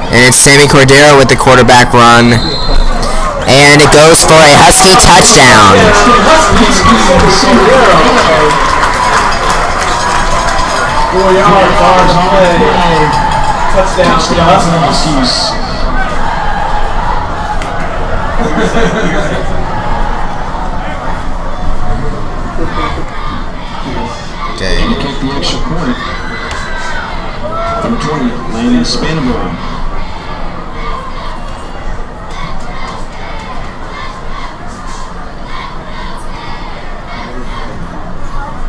And it's Sammy Cordero with the quarterback run. And it goes for a Husky touchdown. 4 yards on play. Touchdown for the Huskies. Okay. And to kick the extra point. Number 20, Landon Spanberg.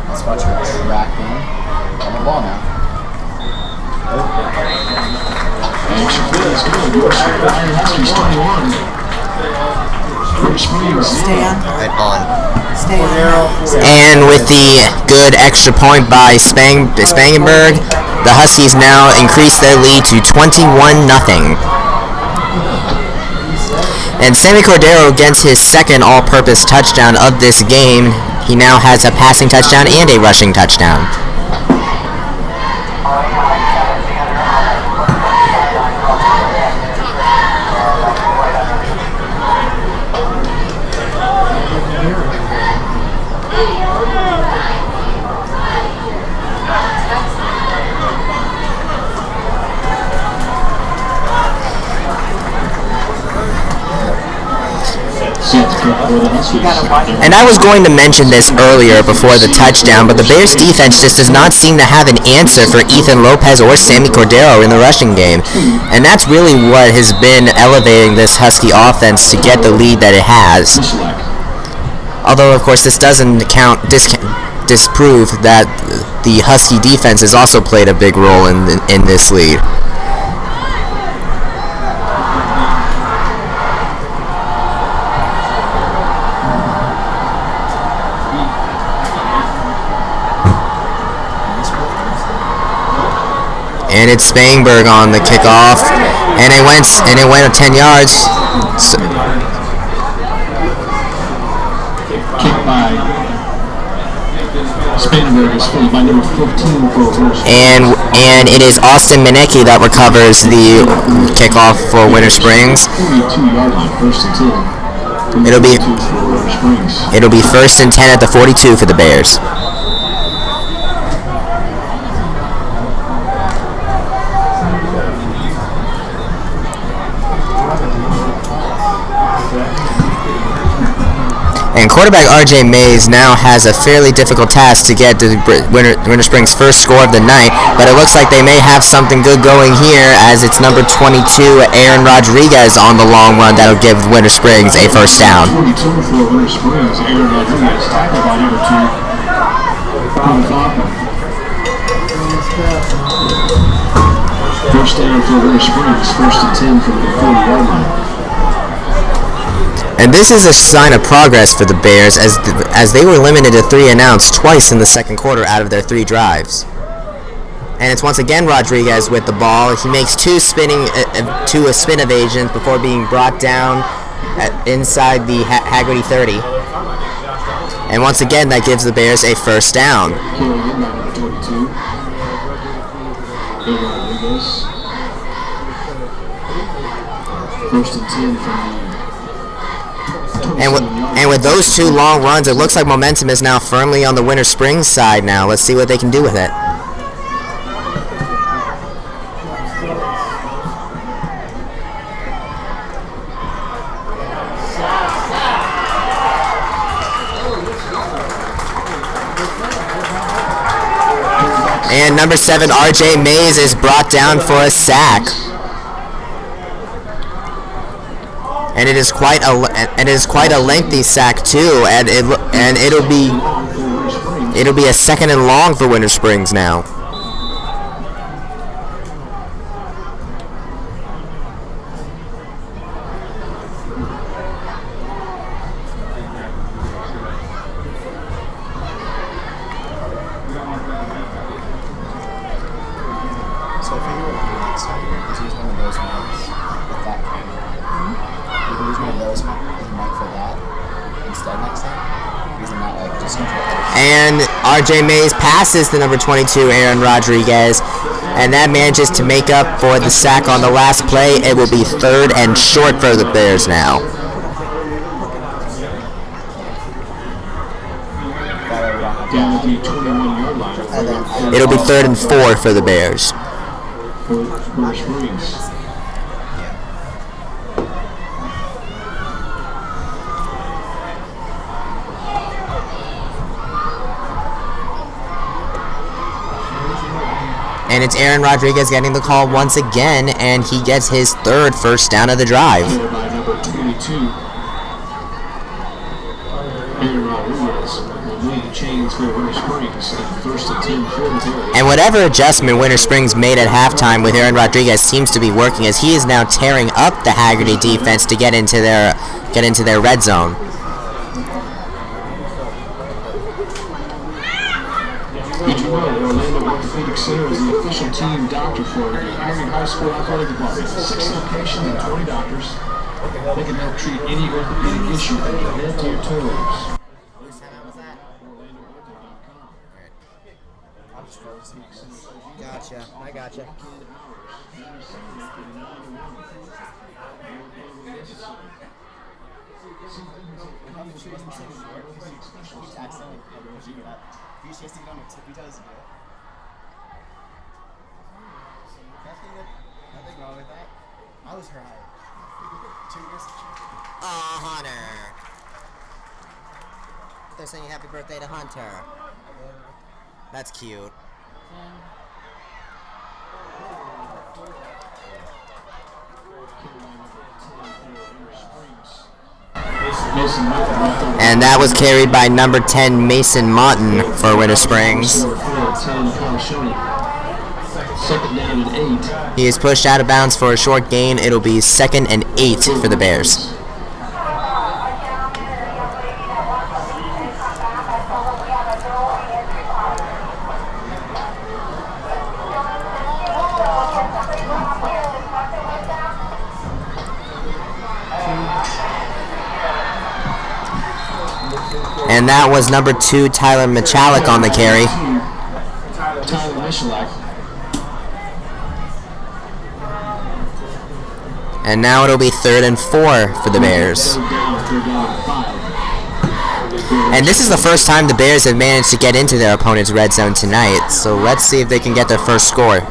Let's watch her tracking on the ball now. Extra point is good. Iron Huskies 21. Stay on. Right on. Stay on. And with the good extra point by Spangenberg, the Huskies now increase their lead to 21-0. And Sammy Cordero gets his second all-purpose touchdown of this game. He now has a passing touchdown and a rushing touchdown. And I was going to mention this earlier before the touchdown, but the Bears defense just does not seem to have an answer for Ethan Lopez or Sammy Cordero in the rushing game. And that's really what has been elevating this Husky offense to get the lead that it has. Although, of course, this doesn't disprove that the Husky defense has also played a big role in this lead. And it's Spangenberg on the kickoff, and it went 10 yards. So, Kick by Spangenberg is followed by number 15 for Winter. and it is Austin Minecki that recovers the kickoff for Winter Springs. 42-yard line, first and 10. It'll be first and 10 at the 42 for the Bears. And quarterback R.J. Mays now has a fairly difficult task to get to Winter Springs' first score of the night, but it looks like they may have something good going here as it's number 22, Aaron Rodriguez, on the long run that'll give Winter Springs a first down. 42 for Winter Springs, Aaron Rodriguez, tackled by number 2, First down for Winter Springs, first and 10 from the 40-yard line. And this is a sign of progress for the Bears as they were limited to 3 and outs twice in the second quarter out of their 3 drives. And it's once again Rodriguez with the ball. He makes 2 spin evasions before being brought down inside the Haggerty 30. And once again, that gives the Bears a first down. First and 10 from And with those 2 long runs, it looks like momentum is now firmly on the Winter Springs side now. Let's see what they can do with it. And number 7, R.J. Mays, is brought down for a sack. And it is quite a lengthy sack too, and it'll be a second and long for Winter Springs now. So I figure what we do next time is use one of those mics with that camera. We can use one of those mic for that instead next time. Using that just control. And R.J. Mays passes the number 22, Aaron Rodriguez. And that manages to make up for the sack on the last play. It will be 3rd and short for the Bears now. Down at the 21-yard line. It'll be 3rd and 4 for the Bears. For Springs. And it's Aaron Rodriguez getting the call once again, and he gets his 3rd first down of the drive. By number 22. Aaron Rodriguez will lead the chains for Winter Springs at 1st and 10 for the Bears. And whatever adjustment Winter Springs made at halftime with Aaron Rodriguez seems to be working, as he is now tearing up the Haggerty defense to get into their red zone. Did you know Orlando Orthopedic Center is the official team doctor for the Haggerty High School Athletic Department? 6 locations and 20 doctors. They can help treat any orthopedic issue from your head to your toes. Gotcha, I gotcha. She has to get on her tippy toes to do it. Nothing wrong with that. I was her height. 2 years. Hunter. They're saying happy birthday to Hunter. That's cute. And that was carried by number 10, Mason Moughton for Winter Springs. He is pushed out of bounds for a short gain. It'll be 2nd and 8 for the Bears. And that was number 2, Tyler Michalek on the carry. And now it'll be 3rd and 4 for the Bears. And this is the first time the Bears have managed to get into their opponent's red zone tonight. So let's see if they can get their first score.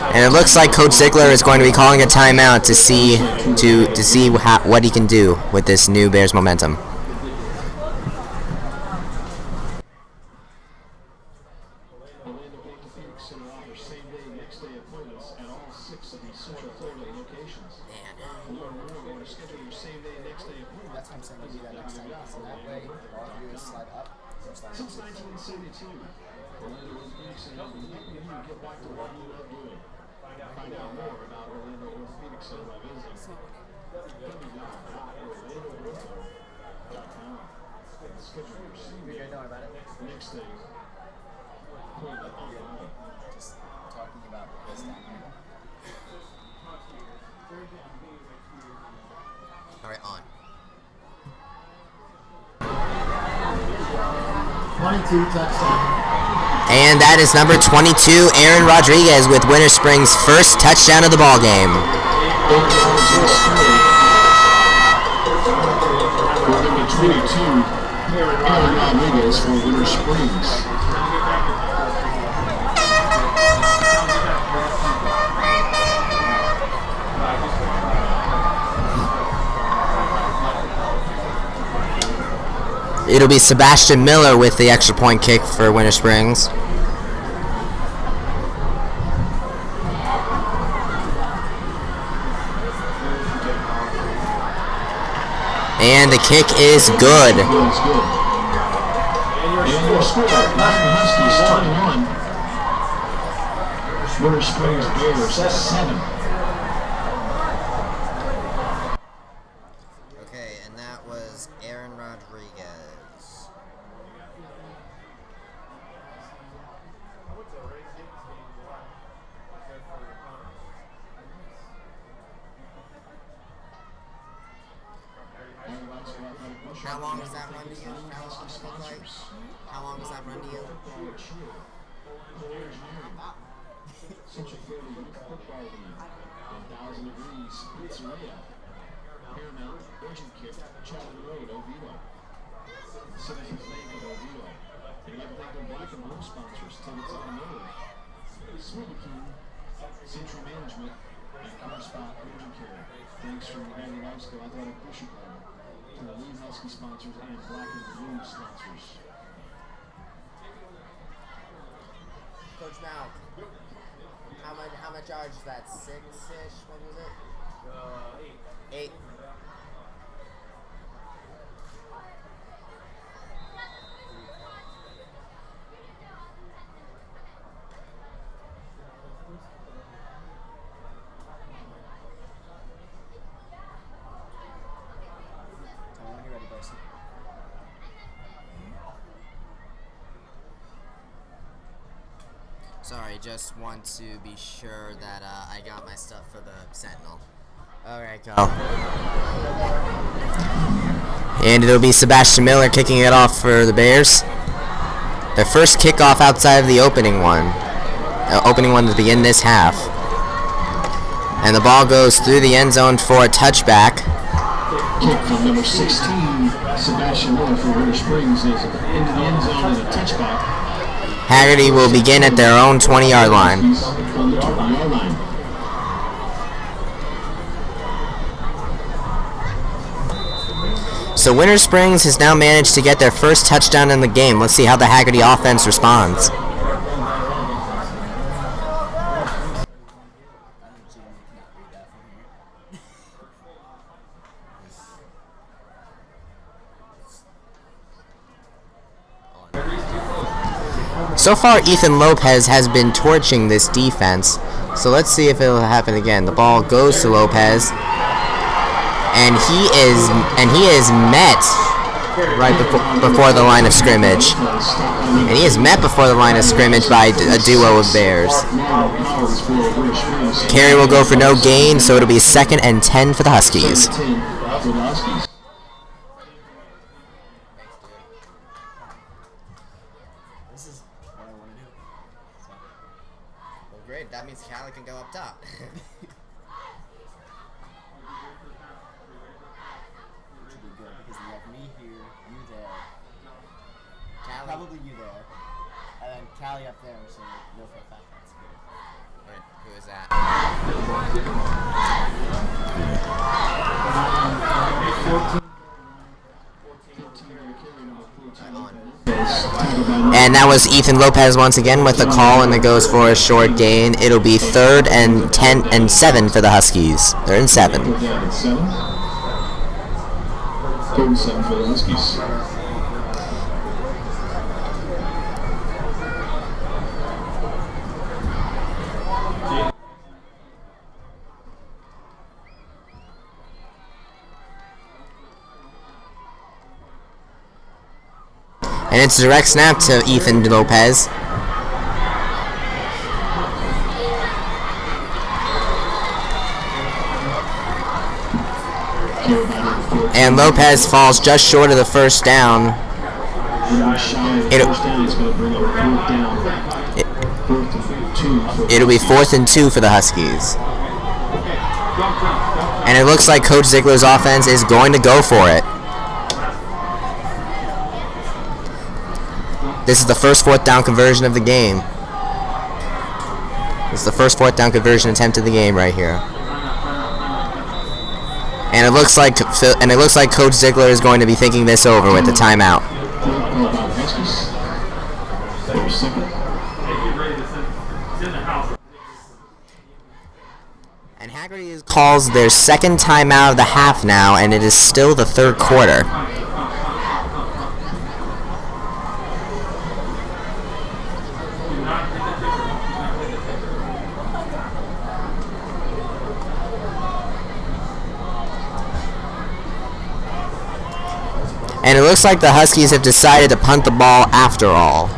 And it looks like Coach Ziegler is going to be calling a timeout to see what he can do with this new Bears momentum. That's what I'm saying. We'll do that next time. So that way, all I do is slide up. Since 1972, Orlando Orthopedic Center has been helping you get back to what you love doing. Find out more about Orlando Orthopedic Center by visiting www.orlandoortho.com. Schedule your CBA next day. Just talking about this down here. All right, on. 22 touchdown. And that is number 22, Aaron Rodriguez, with Winter Springs' first touchdown of the ball game. Number 22, Aaron Rodriguez for Winter Springs. It'll be Sebastian Miller with the extra point kick for Winter Springs. And the kick is good. And your score, Huskies 21. Winter Springs Bears 7. Okay, and that was Aaron Rodriguez. How How long does that run to you? How long does it look like? How long does that run to you? Central Florida Youth Football League, 1,000 Degrees Pizzeria, Paramount, Urgent Care, Chatham Road, Oviedo, Citizens Bank of Oviedo. We'd like to thank our black and blue sponsors, Tickets Automotive, Smoothie King, Central Management, and Car Spot Urgent Care. Thanks from the Hagerty High School Athletic Pusher Club to the lead Husky sponsors and black and blue sponsors. Coach Malk, how much yards is that? 6-ish? What was it? 8. Tell me when you're ready, Bryson. Sorry, just want to be sure that I got my stuff for the Sentinel. Alright, go. And it'll be Sebastian Miller kicking it off for the Bears. Their first kickoff outside of the opening one. Opening one to begin this half. And the ball goes through the end zone for a touchback. Kick from number 16, Sebastian Miller for Winter Springs is into the end zone and a touchback. Haggerty will begin at their own 20-yard line. On the 20-yard line. So Winter Springs has now managed to get their first touchdown in the game. Let's see how the Haggerty offense responds. So far, Ethan Lopez has been torching this defense. So let's see if it'll happen again. The ball goes to Lopez, and he is met right before the line of scrimmage. And he is met before the line of scrimmage by a duo of Bears. Carry will go for no gain, so it'll be 2nd and 10 for the Huskies. Great, that means Callie can go up top. Which would be good because you have me here, you there, Callie. probably you there, and then Callie up there, so you'll for a fact that's good. Wait, who is that? And that was Ethan Lopez once again with a call, and it goes for a short gain. It'll be 3rd and 10 and 7 for the Huskies. They're in 7. 3rd and 7. 3rd and 7 for the Huskies. And it's a direct snap to Ethan Lopez. And Lopez falls just short of the first down. It'll be 4th and 2 for the Huskies. And it looks like Coach Ziegler's offense is going to go for it. This is the first 4th down conversion of the game. This is the first 4th down conversion attempt of the game right here. And it looks like Coach Ziegler is going to be thinking this over with the timeout. And Haggerty calls their 2nd timeout of the half now, and it is still the 3rd quarter. And it looks like the Huskies have decided to punt the ball after all.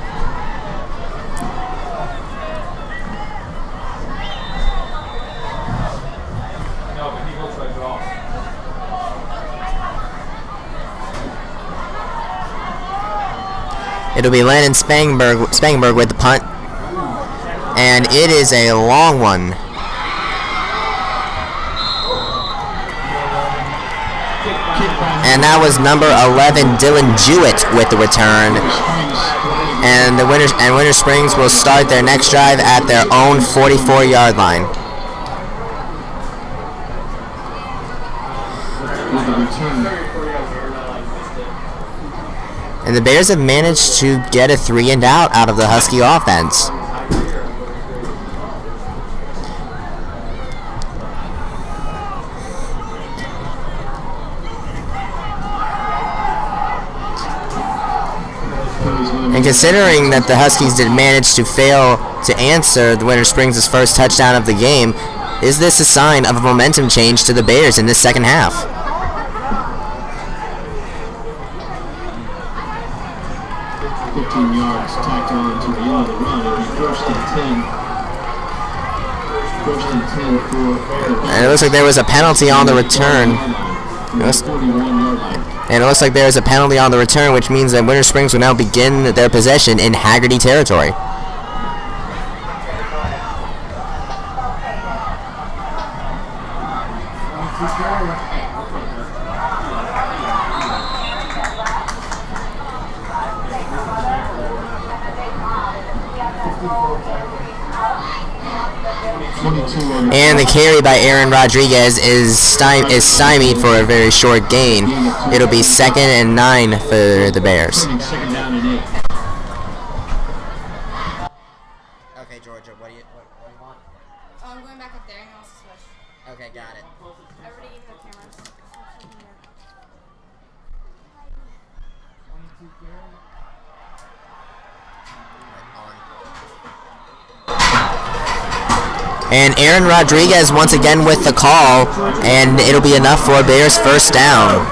It'll be Landon Spangenberg with the punt. And it is a long one. And that was number 11, Dylan Jewett, with the return. And Winter Springs will start their next drive at their own 44-yard line. And the Bears have managed to get a 3-and-out out of the Husky offense. And considering that the Huskies did manage to fail to answer the Winter Springs' first touchdown of the game, is this a sign of a momentum change to the Bears in this second half? Yards tacked on to the end of the run. It'll be first and 10. First and 10 for. And it looks like there was a penalty on the return. And it looks like there is a penalty on the return, which means that Winter Springs will now begin their possession in Haggerty territory. And the carry by Aaron Rodriguez is stymied for a very short gain. It'll be 2nd and 9 for the Bears. Okay, Georgia, what do you want? Oh, I'm going back up there and I'll switch. Okay, got it. Everybody get the cameras. And Aaron Rodriguez once again with the call, and it'll be enough for Bears first down.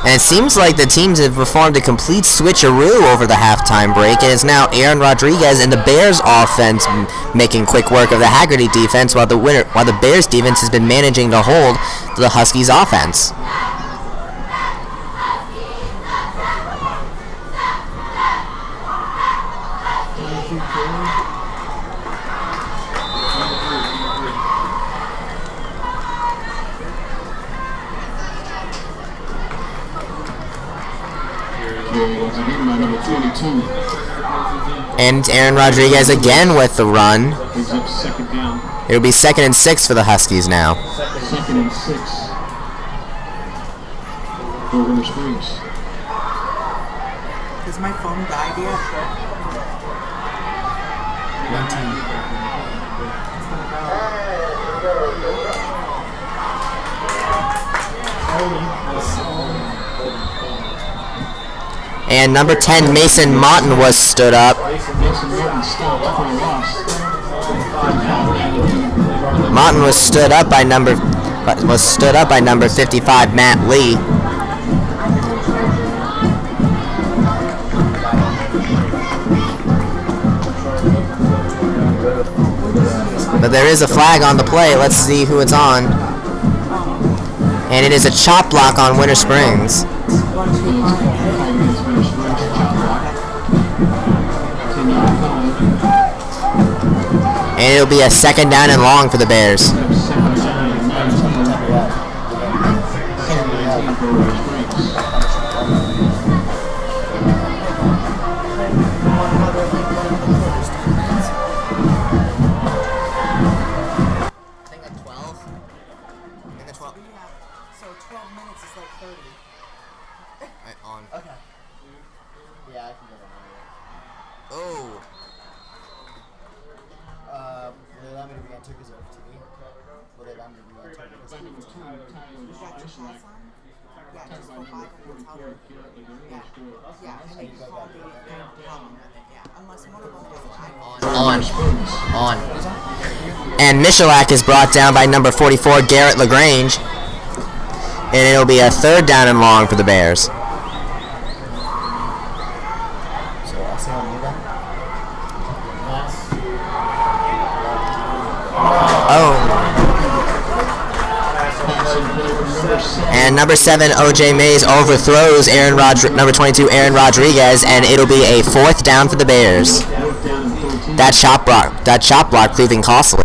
And it seems like the teams have performed a complete switcheroo over the halftime break, and it's now Aaron Rodriguez and the Bears offense making quick work of the Haggerty defense, while the Bears defense has been managing to hold the Huskies offense. And Aaron Rodriguez again with the run. It'll be 2nd and 6 for the Huskies now. 2nd and 6 for Winter Springs. Has my phone died yet? 19. And number 10, Mason Moughton was stood up. Moughton was stood up by number 55, Matt Lee. But there is a flag on the play. Let's see who it's on. And it is a chop block on Winter Springs. And it'll be a 2nd down and long for the Bears. On. And Michalak is brought down by number 44, Garrett LaGrange. And it'll be a 3rd down and long for the Bears. And number 7, OJ Mays overthrows number 22, Aaron Rodriguez, and it'll be a 4th down for the Bears. That shot block proving costly.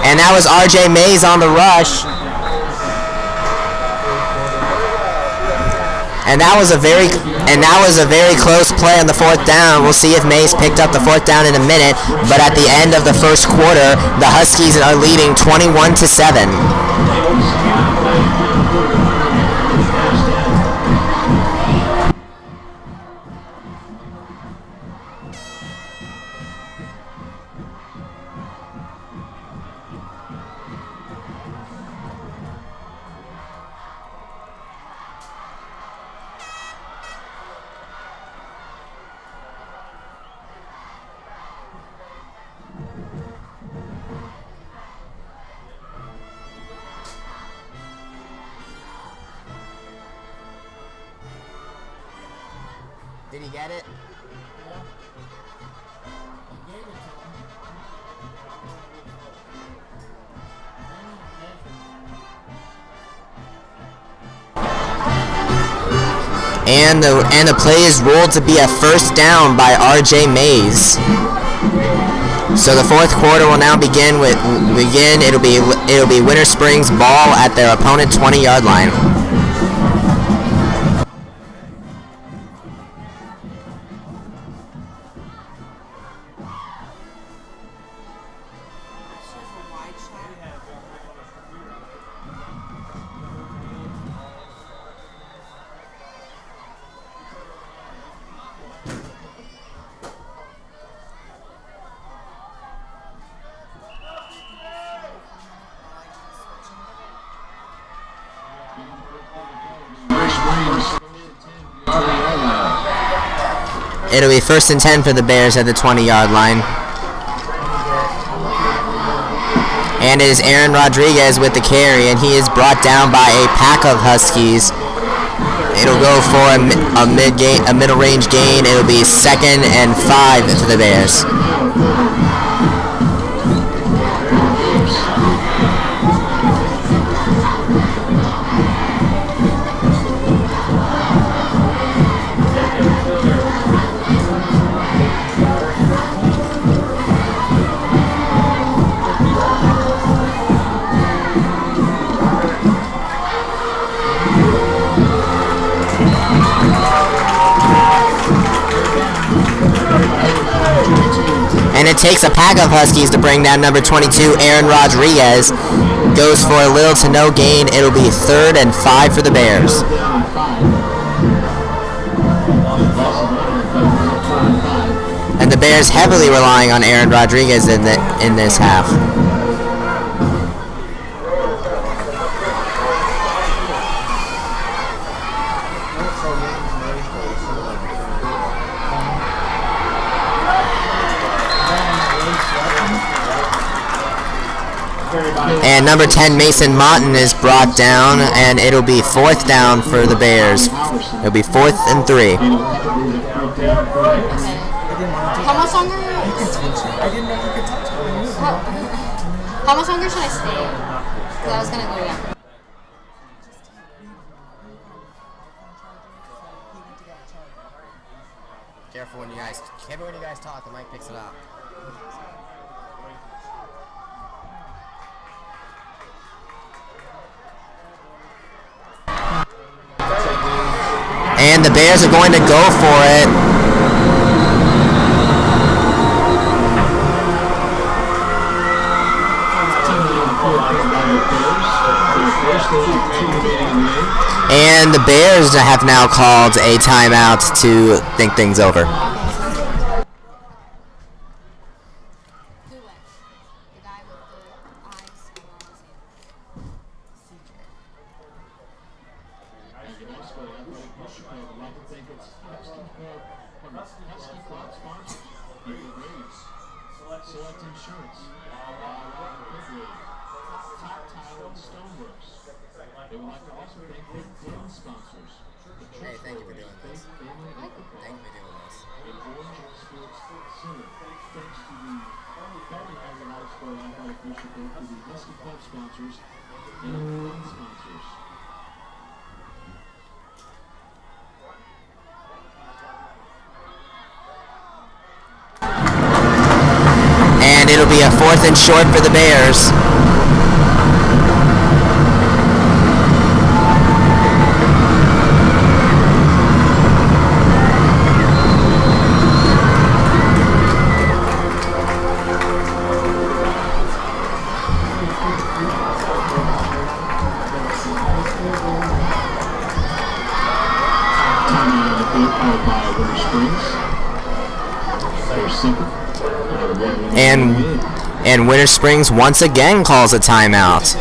And that was RJ Mays on the rush. And that was a very close play on the 4th down. We'll see if Mays picked up the 4th down in a minute, but at the end of the first quarter, the Huskies are leading 21-7. Did he get it? And the play is ruled to be a 1st down by RJ Mays. So the 4th quarter will now begin. It'll be Winter Springs ball at their opponent 20-yard line. It'll be 1st and 10 for the Bears at the 20-yard line. And it is Aaron Rodriguez with the carry, and he is brought down by a pack of Huskies. It'll go for a middle-range gain. It'll be 2nd and 5 for the Bears. And it takes a pack of Huskies to bring down number 22, Aaron Rodriguez. Goes for a little to no gain. It'll be 3rd and 5 for the Bears. And the Bears heavily relying on Aaron Rodriguez in this half. And number 10, Mason Motton, is brought down, and it'll be 4th down for the Bears. It'll be 4th and 3. How much longer? How much longer should I stay? Because I was gonna go down. Careful when you guys talk. The mic picks it up. And the Bears are going to go for it. And the Bears have now called a timeout to think things over. Husky Club sponsors. Select Insurance. Top Tile and Stoneworks. They would like to also thank their clothing sponsors. Hey, thank you for doing this. Thank you for doing this. Sports Center. Thanks to the Hagerty High School Athletic District, to the Husky Club sponsors and our club sponsors. And it'll be a 4th and short for the Bears. And Winter Springs once again calls a timeout.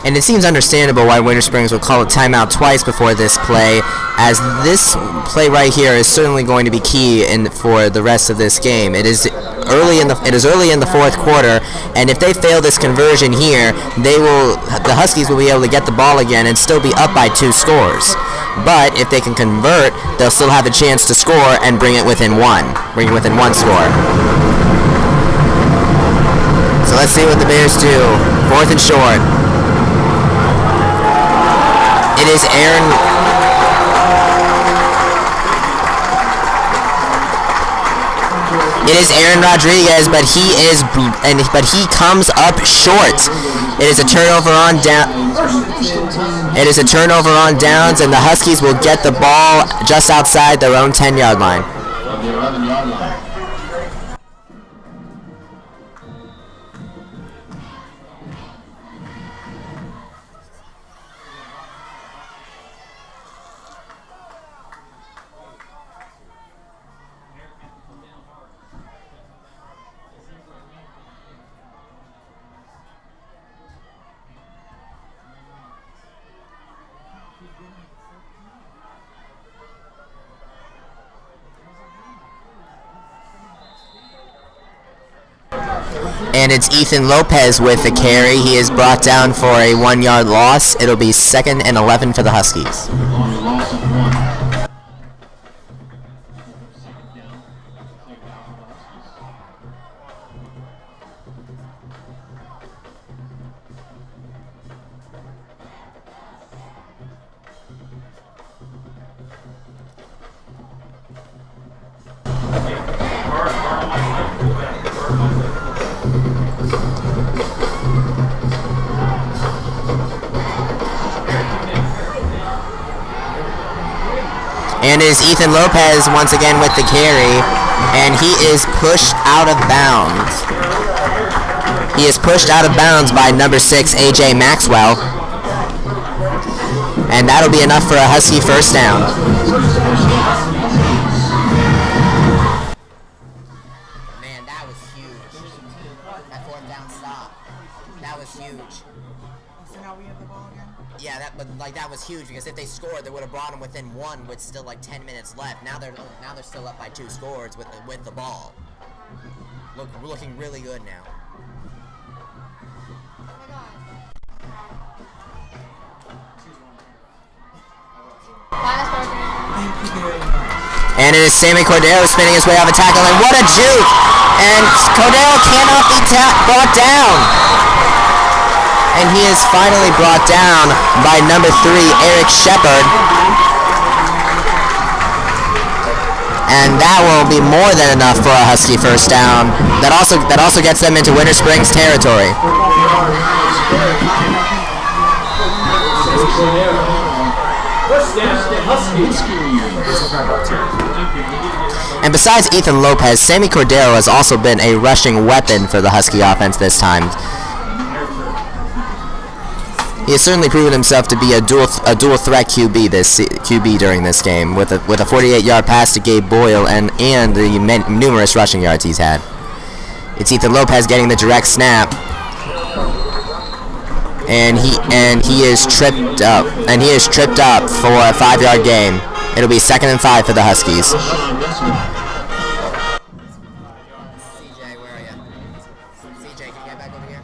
And it seems understandable why Winter Springs will call a timeout twice before this play, as this play right here is certainly going to be key for the rest of this game. It is early in the 4th quarter, and if they fail this conversion here, the Huskies will be able to get the ball again and still be up by 2 scores. But if they can convert, they'll still have a chance to score and bring it within one score. So let's see what the Bears do. 4th and short. It is Aaron Rodriguez, but he comes up short. It is a turnover on downs, and the Huskies will get the ball just outside their own 10-yard line. And it's Ethan Lopez with the carry. He is brought down for a 1-yard loss. It'll be 2nd and 11 for the Huskies. And is Ethan Lopez once again with the carry, and he is pushed out of bounds. He is pushed out of bounds by number 6, A.J. Maxwell. And that'll be enough for a Husky first down. Man, that was huge. That 4th down stop. That was huge. So now we have the ball again? Yeah, that was huge, because if they scored, they would have brought them within 1 with still like 10 minutes left. Now they're still up by 2 scores with the ball. Looking really good now. And it is Sammy Cordero spinning his way off a tackle, and what a juke! And Cordero cannot be brought down. And he is finally brought down by number 3, Eric Shepard. And that will be more than enough for a Husky first down. That also gets them into Winter Springs territory. And besides Ethan Lopez, Sammy Cordero has also been a rushing weapon for the Husky offense this time. He has certainly proven himself to be a dual threat QB during this game, with a 48-yard pass to Gabe Boyle and the numerous rushing yards he's had. It's Ethan Lopez getting the direct snap. and he is tripped up, for a 5-yard gain. It'll be 2nd and 5 for the Huskies. CJ, where are you? CJ, can you get back over here?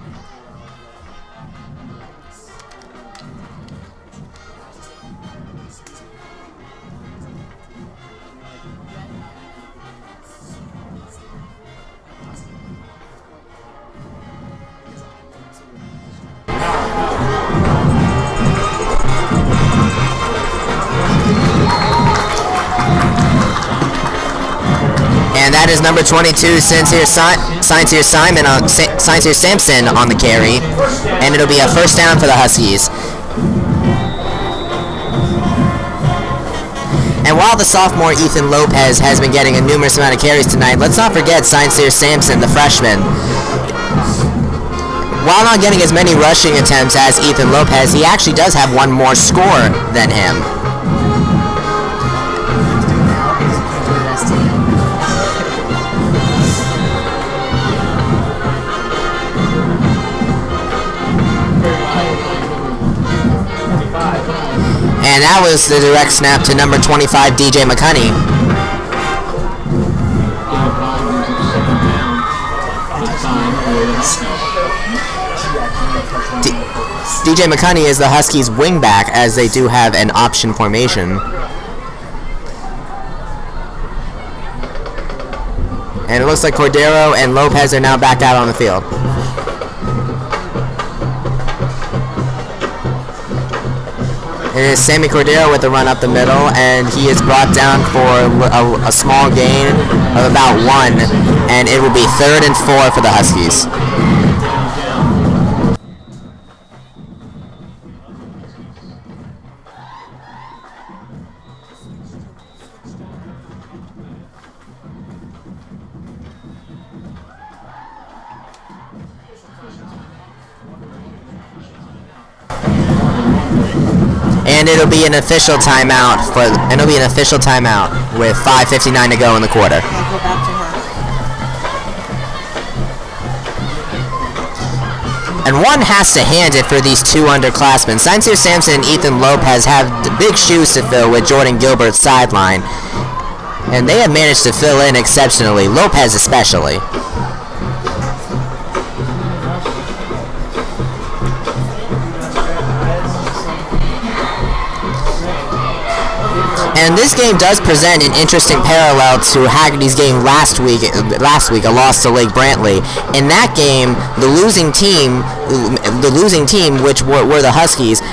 And that is number 22, Sincere Sampson on the carry, and it'll be a 1st down for the Huskies. And while the sophomore Ethan Lopez has been getting a numerous amount of carries tonight, let's not forget Sincere Sampson, the freshman. While not getting as many rushing attempts as Ethan Lopez, he actually does have one more score than him. And that was the direct snap to number 25, DJ McCunney. DJ McCunney is the Huskies wingback, as they do have an option formation. And it looks like Cordero and Lopez are now back out on the field. It is Sammy Cordero with the run up the middle, and he is brought down for a small gain of about 1, and it will be 3rd and 4 for the Huskies. And it'll be an official timeout with 5:59 to go in the quarter. And one has to hand it for these two underclassmen. Sincere Sampson and Ethan Lopez have big shoes to fill with Jordan Gilbert's sideline, and they have managed to fill in exceptionally, Lopez especially. And this game does present an interesting parallel to Haggerty's game last week, a loss to Lake Brantley. In that game, the losing team, which were the Huskies,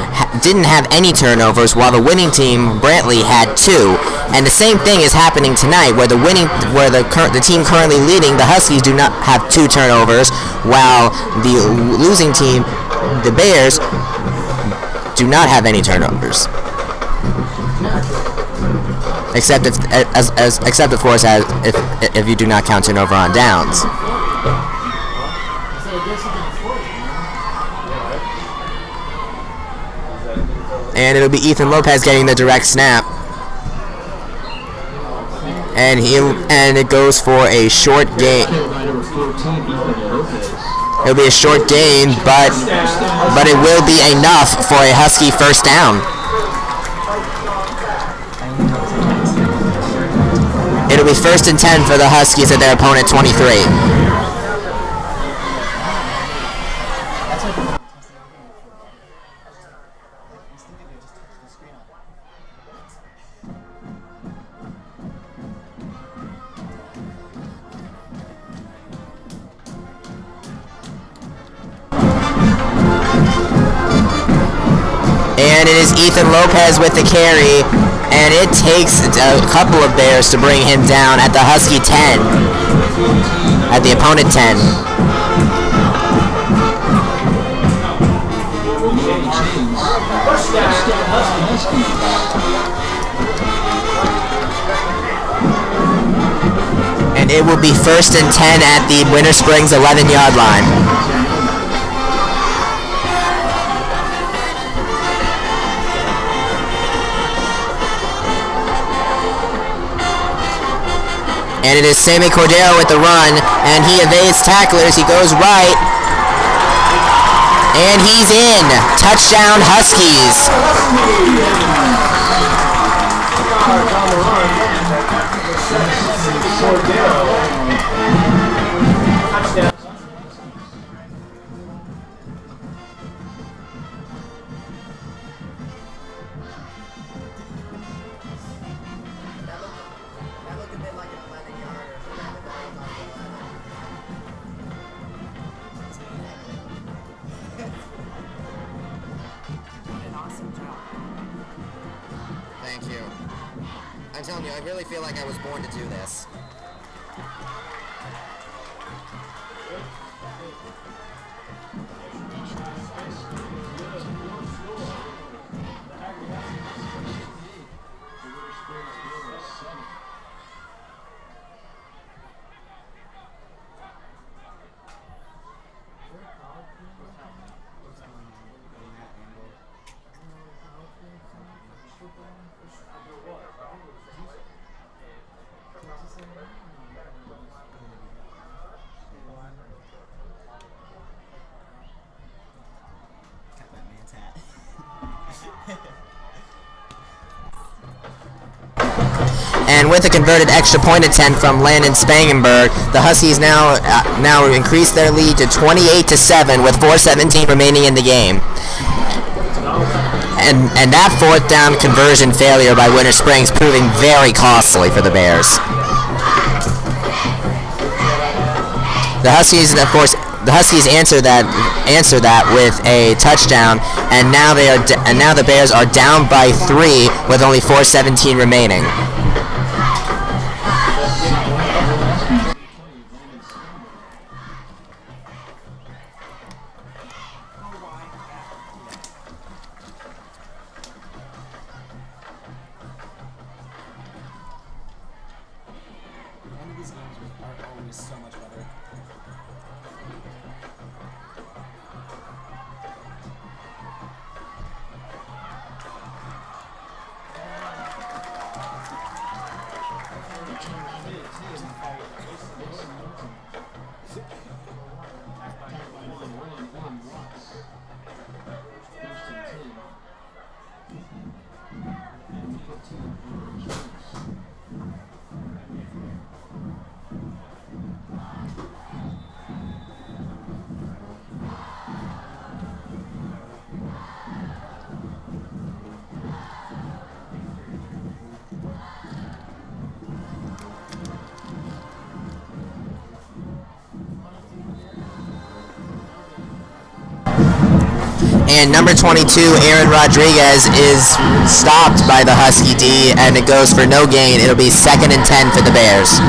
didn't have any turnovers, while the winning team, Brantley, had 2. And the same thing is happening tonight, where the team currently leading, the Huskies, do not have 2 turnovers, while the losing team, the Bears, do not have any turnovers. Except of course if you do not count turnover on downs. And it'll be Ethan Lopez getting the direct snap, and it goes for a short gain. It'll be a short gain, but it will be enough for a Husky 1st down. It'll be 1st and 10 for the Huskies at their opponent 23. And it is Ethan Lopez with the carry, and it takes a couple of Bears to bring him down at the Husky 10, at the opponent 10. And it will be 1st and 10 at the Winter Springs 11-yard line. And it is Sammy Cordero with the run, and he evades tacklers. He goes right, And he's in. Touchdown, Huskies. That looked a bit like an 11-yarder. An awesome job. Thank you. I'm telling you, I really feel like I was born to do this. And with a converted extra point attempt from Landon Spangenberg, the Huskies now increase their lead to 28-7 with 4:17 remaining in the game. And that fourth down conversion failure by Winter Springs proving very costly for the Bears. The Huskies, of course, answer that with a touchdown, and now the Bears are down by 3 with only 4:17 remaining. And number 22, Aaron Rodriguez, is stopped by the Husky D, and it goes for no gain. It'll be 2nd and 10 for the Bears.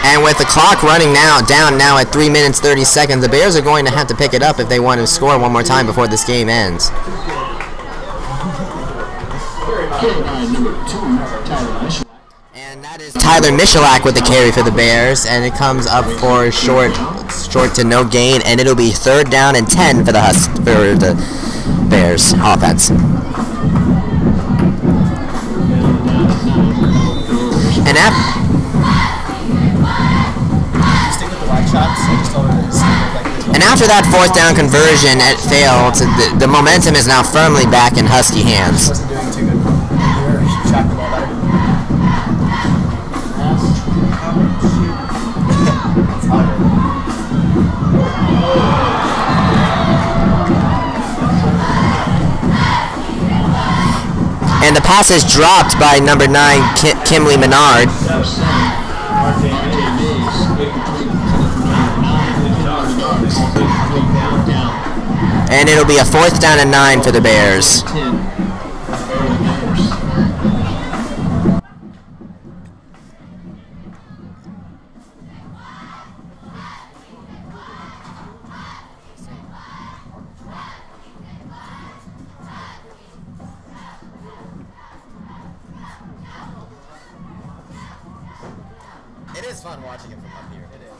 And with the clock running down at 3 minutes 30 seconds, the Bears are going to have to pick it up if they want to score one more time before this game ends. And that is Tyler Michalak with the carry for the Bears, and it comes up for short to no gain, and it'll be 3rd down and 10 for the Bears offense. And after that 4th down conversion, it failed. The momentum is now firmly back in Husky hands. Wasn't doing too good. You were tracked the ball better. It's harder. And the pass is dropped by number 9, Kimley Menard. And it'll be a 4th down and 9 for the Bears. is fun watching it from up here. It is.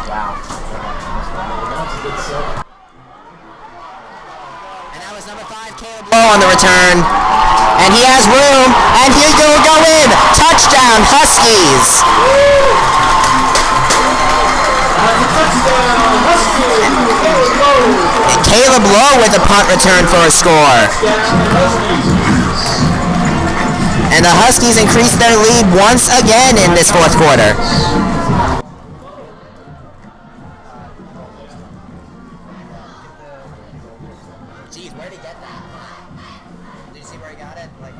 Wow. That's a good set. And that was number 5, Caleb Lowe on the return. And he has room, and he will go in. Touchdown, Huskies. And Caleb Lowe with a punt return for a score. And the Huskies increase their lead once again in this fourth quarter. Jeez, where did he get that? Did you see where he got it? Like.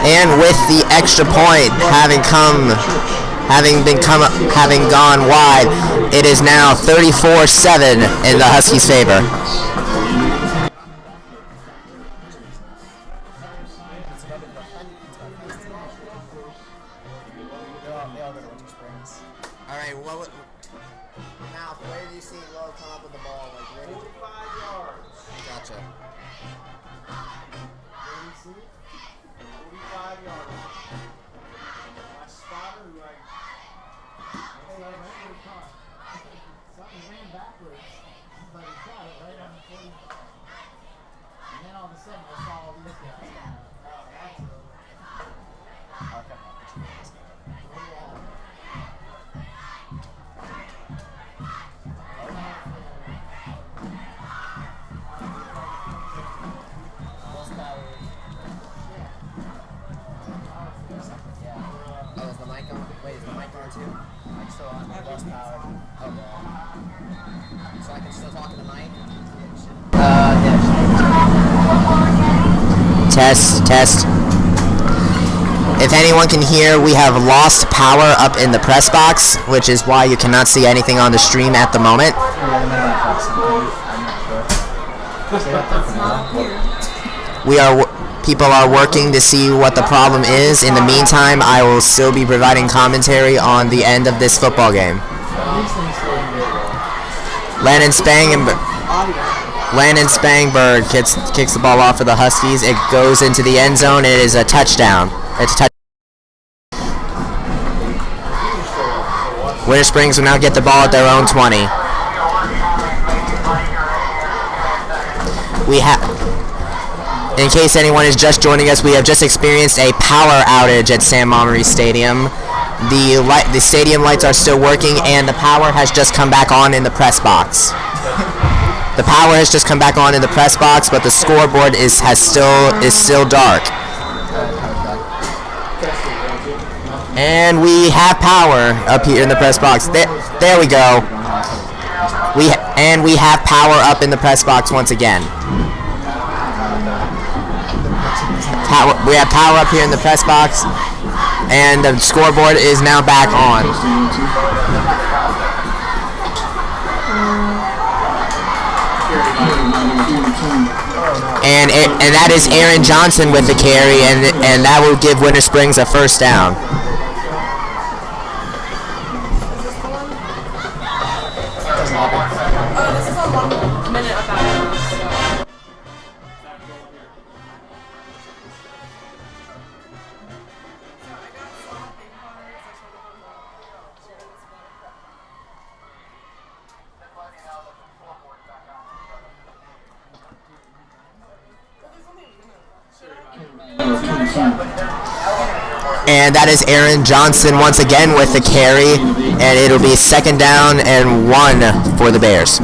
And with the extra point having gone wide, it is now 34-7 in the Huskies' favor. All right, Mouth, where do you see Lowe come up with the ball? Like, where do you... 45 yards. Gotcha. 45 yards. My spotter, like, Something ran backwards, but he got it right on the 40. And then all of a sudden I saw all these guys. Oh, that's a... Oh, is the mic on? Wait, is the mic on too? I'm still on. Lost power. Okay. So I can still talk to the mic? Yeah. Test. If anyone can hear, we have lost power up in the press box, which is why you cannot see anything on the stream at the moment. People are working to see what the problem is. In the meantime, I will still be providing commentary on the end of this football game. Landon Spangberg kicks the ball off for the Huskies. It goes into the end zone. It is a touchdown. Winter Springs will now get the ball at their own 20. In case anyone is just joining us, we have just experienced a power outage at Sam Montgomery Stadium. The stadium lights are still working, and the power has just come back on in the press box. The power has just come back on in the press box, but the scoreboard is still dark. And we have power up here in the press box. There we go. We have power up in the press box once again. We have power up here in the press box, and the scoreboard is now back on. And that is Aaron Johnson with the carry, and that will give Winter Springs a first down. This is a 1 minute about it. And that is Aaron Johnson once again with the carry, and it'll be 2nd down and 1 for the Bears.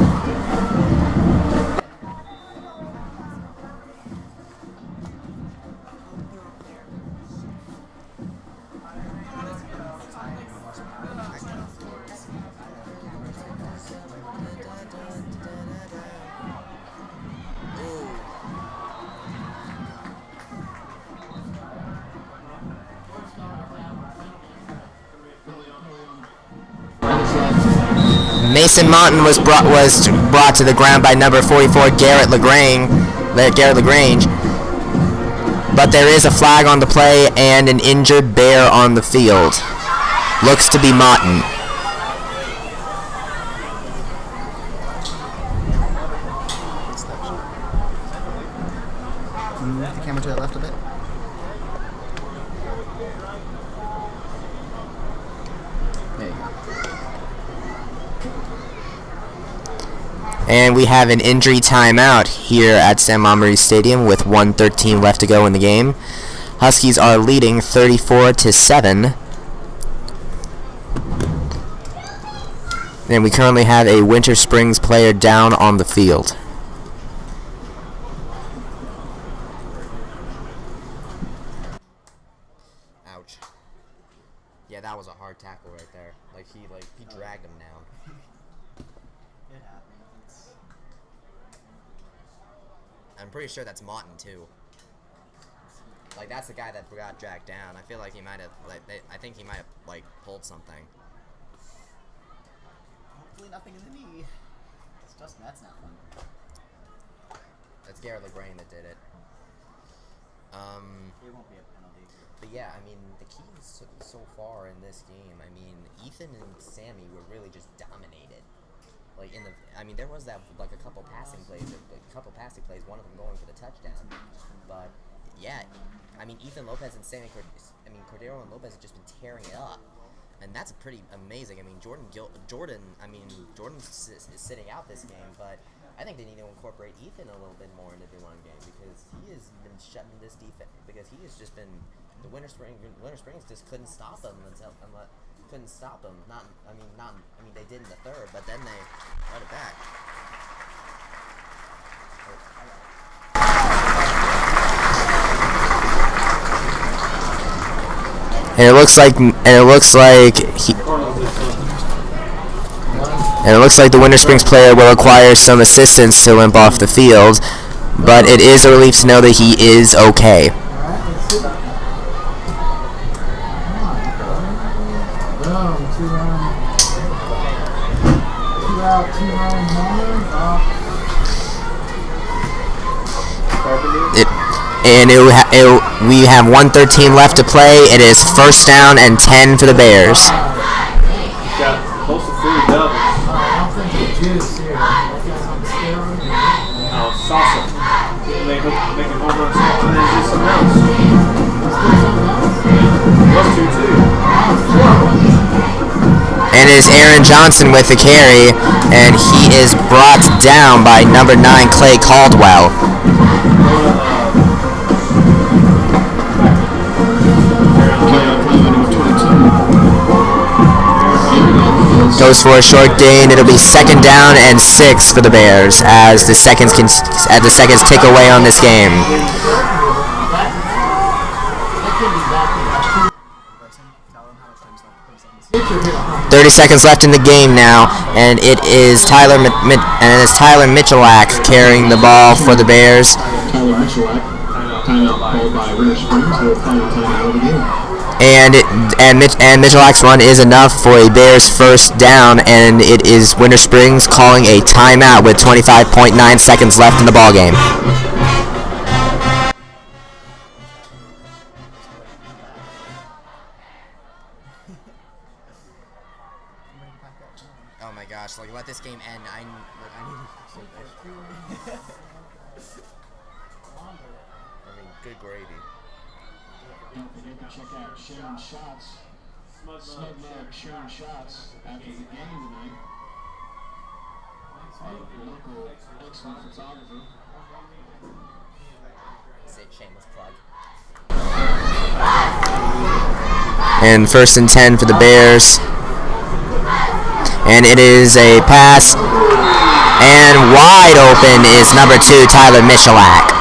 Mason Monton was brought to the ground by number 44 Garrett LaGrange. But there is a flag on the play and an injured bear on the field. Looks to be Monton. Move the camera to the left a bit. There you go. And we have an injury timeout here at San Montgomery Stadium with 1:13 left to go in the game. Huskies are leading 34-7. And we currently have a Winter Springs player down on the field. Ouch. Yeah, that was a hard tackle right there. Like he dragged him down. It happens. I'm pretty sure that's Monton too. Like that's the guy that got dragged down. I feel like he might have I think he might have pulled something. Hopefully nothing in the knee. It's just that's not fun. That's Garrett LaGrange that did it. It won't be a penalty. But yeah, I mean, the keys so far in this game, I mean, Ethan and Sammy were really just dominated. Like there was that a couple passing plays, one of them going for the touchdown. But yeah, I mean, Ethan Lopez and Cordero and Lopez have just been tearing it up. And that's pretty amazing. I mean, Jordan's is sitting out this game, but I think they need to incorporate Ethan a little bit more into the run game because he has been shutting this defense. Because he has just been the Winter Springs just couldn't stop him couldn't stop him. They did in the third, but then they brought it back. And it looks like the Winter Springs player will require some assistance to limp off the field, but it is a relief to know that he is okay. We have 1:13 left to play. It is first down and 10 for the Bears. Got close to 3 doubles. Salsa. They can over and salsa and then do something else. Plus 2-2. And it is Aaron Johnson with the carry, and he is brought down by number 9 Clay Caldwell. Goes for a short gain. It'll be second down and 6 for the Bears as the seconds tick away on this game. 30 seconds left in the game now, and it is Tyler Michalak carrying the ball for the Bears. Tyler Michalak, timeout called by Winter Springs, who will final timeout of the game. And Michalak's run is enough for a Bears first down, and it is Winter Springs calling a timeout with 25.9 seconds left in the ballgame. Oh my gosh, let this game end. I need good gravy. Don't forget to check out Sharon Shots, Smug Mug Sharon Shots after the game tonight. Local excellent photographer. Shameless plug. And first and 10 for the Bears. And it is a pass. And wide open is number 2, Tyler Michalak.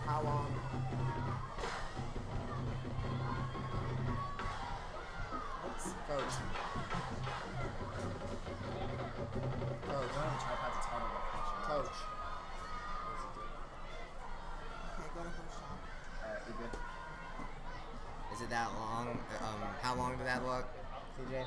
How long? Oops, Coach. Coach. Okay, go to first shot. Alright, we good? Is it that long? How long did that look, CJ?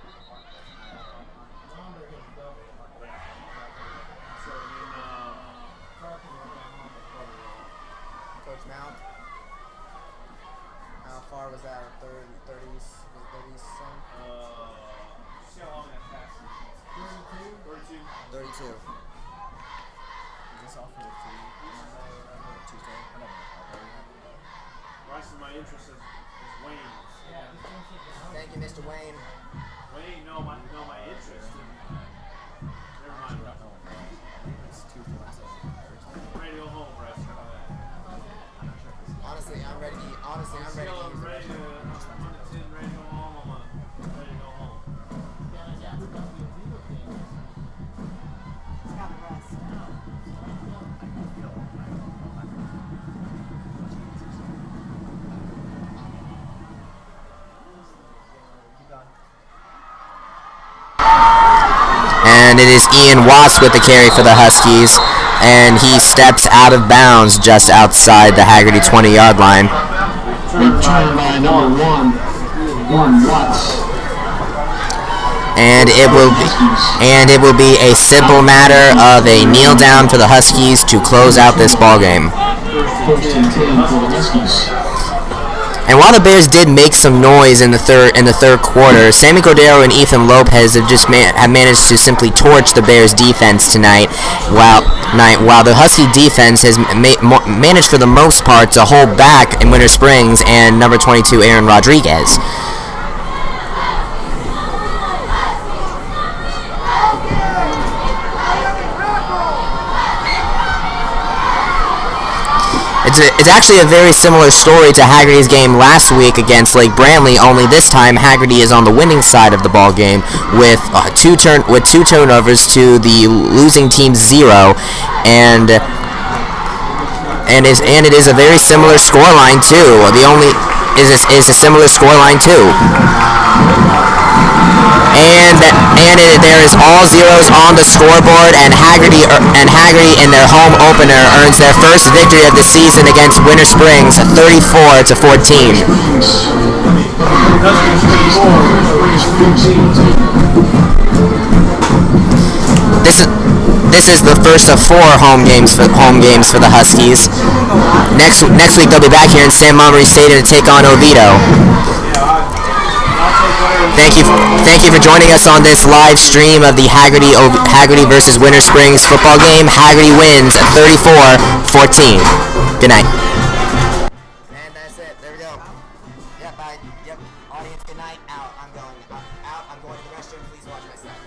Coach Mount? How far was that? 30s? Was it 30s some? See how long that passes. 32. 32. Is this all for the Tuesday? Whatever. The rest of my interest is Wayne. Thank you, Mr. Wayne. Wayne, no, my interest. Never mind, bro. It's Tuesday, Wednesday, Thursday. I'm ready to go home, Brett. How about that? Honestly, I'm ready to eat. Honestly, I'm ready to I'm eat. ready to, ready to go home. I'm ready to go home. It's got the rest. And it is Ian Watts with the carry for the Huskies, and he steps out of bounds just outside the Haggerty 20-yard line. Return by number 1 Watts. And it will be a simple matter of a kneel down for the Huskies to close out this ball game. First and 10 for the Huskies. And while the Bears did make some noise in the third quarter, Sammy Cordero and Ethan Lopez have just have managed to simply torch the Bears defense tonight. While the Husky defense has managed for the most part to hold back in Winter Springs and number 22 Aaron Rodriguez. It's actually a very similar story to Haggerty's game last week against Lake Brantley, only this time Haggerty is on the winning side of the ball game with two turnovers to the losing team's 0, and it is a very similar scoreline too. The only is a similar scoreline too. And there is all zeros on the scoreboard, and Haggerty in their home opener earns their first victory of the season against Winter Springs, 34-14. This is the first of 4 home games for the Huskies. Next week they'll be back here in San Montgomery Stadium to take on Oviedo. Thank you for joining us on this live stream of the Haggerty versus Winter Springs football game. Haggerty wins 34-14. Good night. And that's it. There we go. Yep, bye. Yep. Audience, good night. Out. I'm going to the restroom. Please watch my stuff.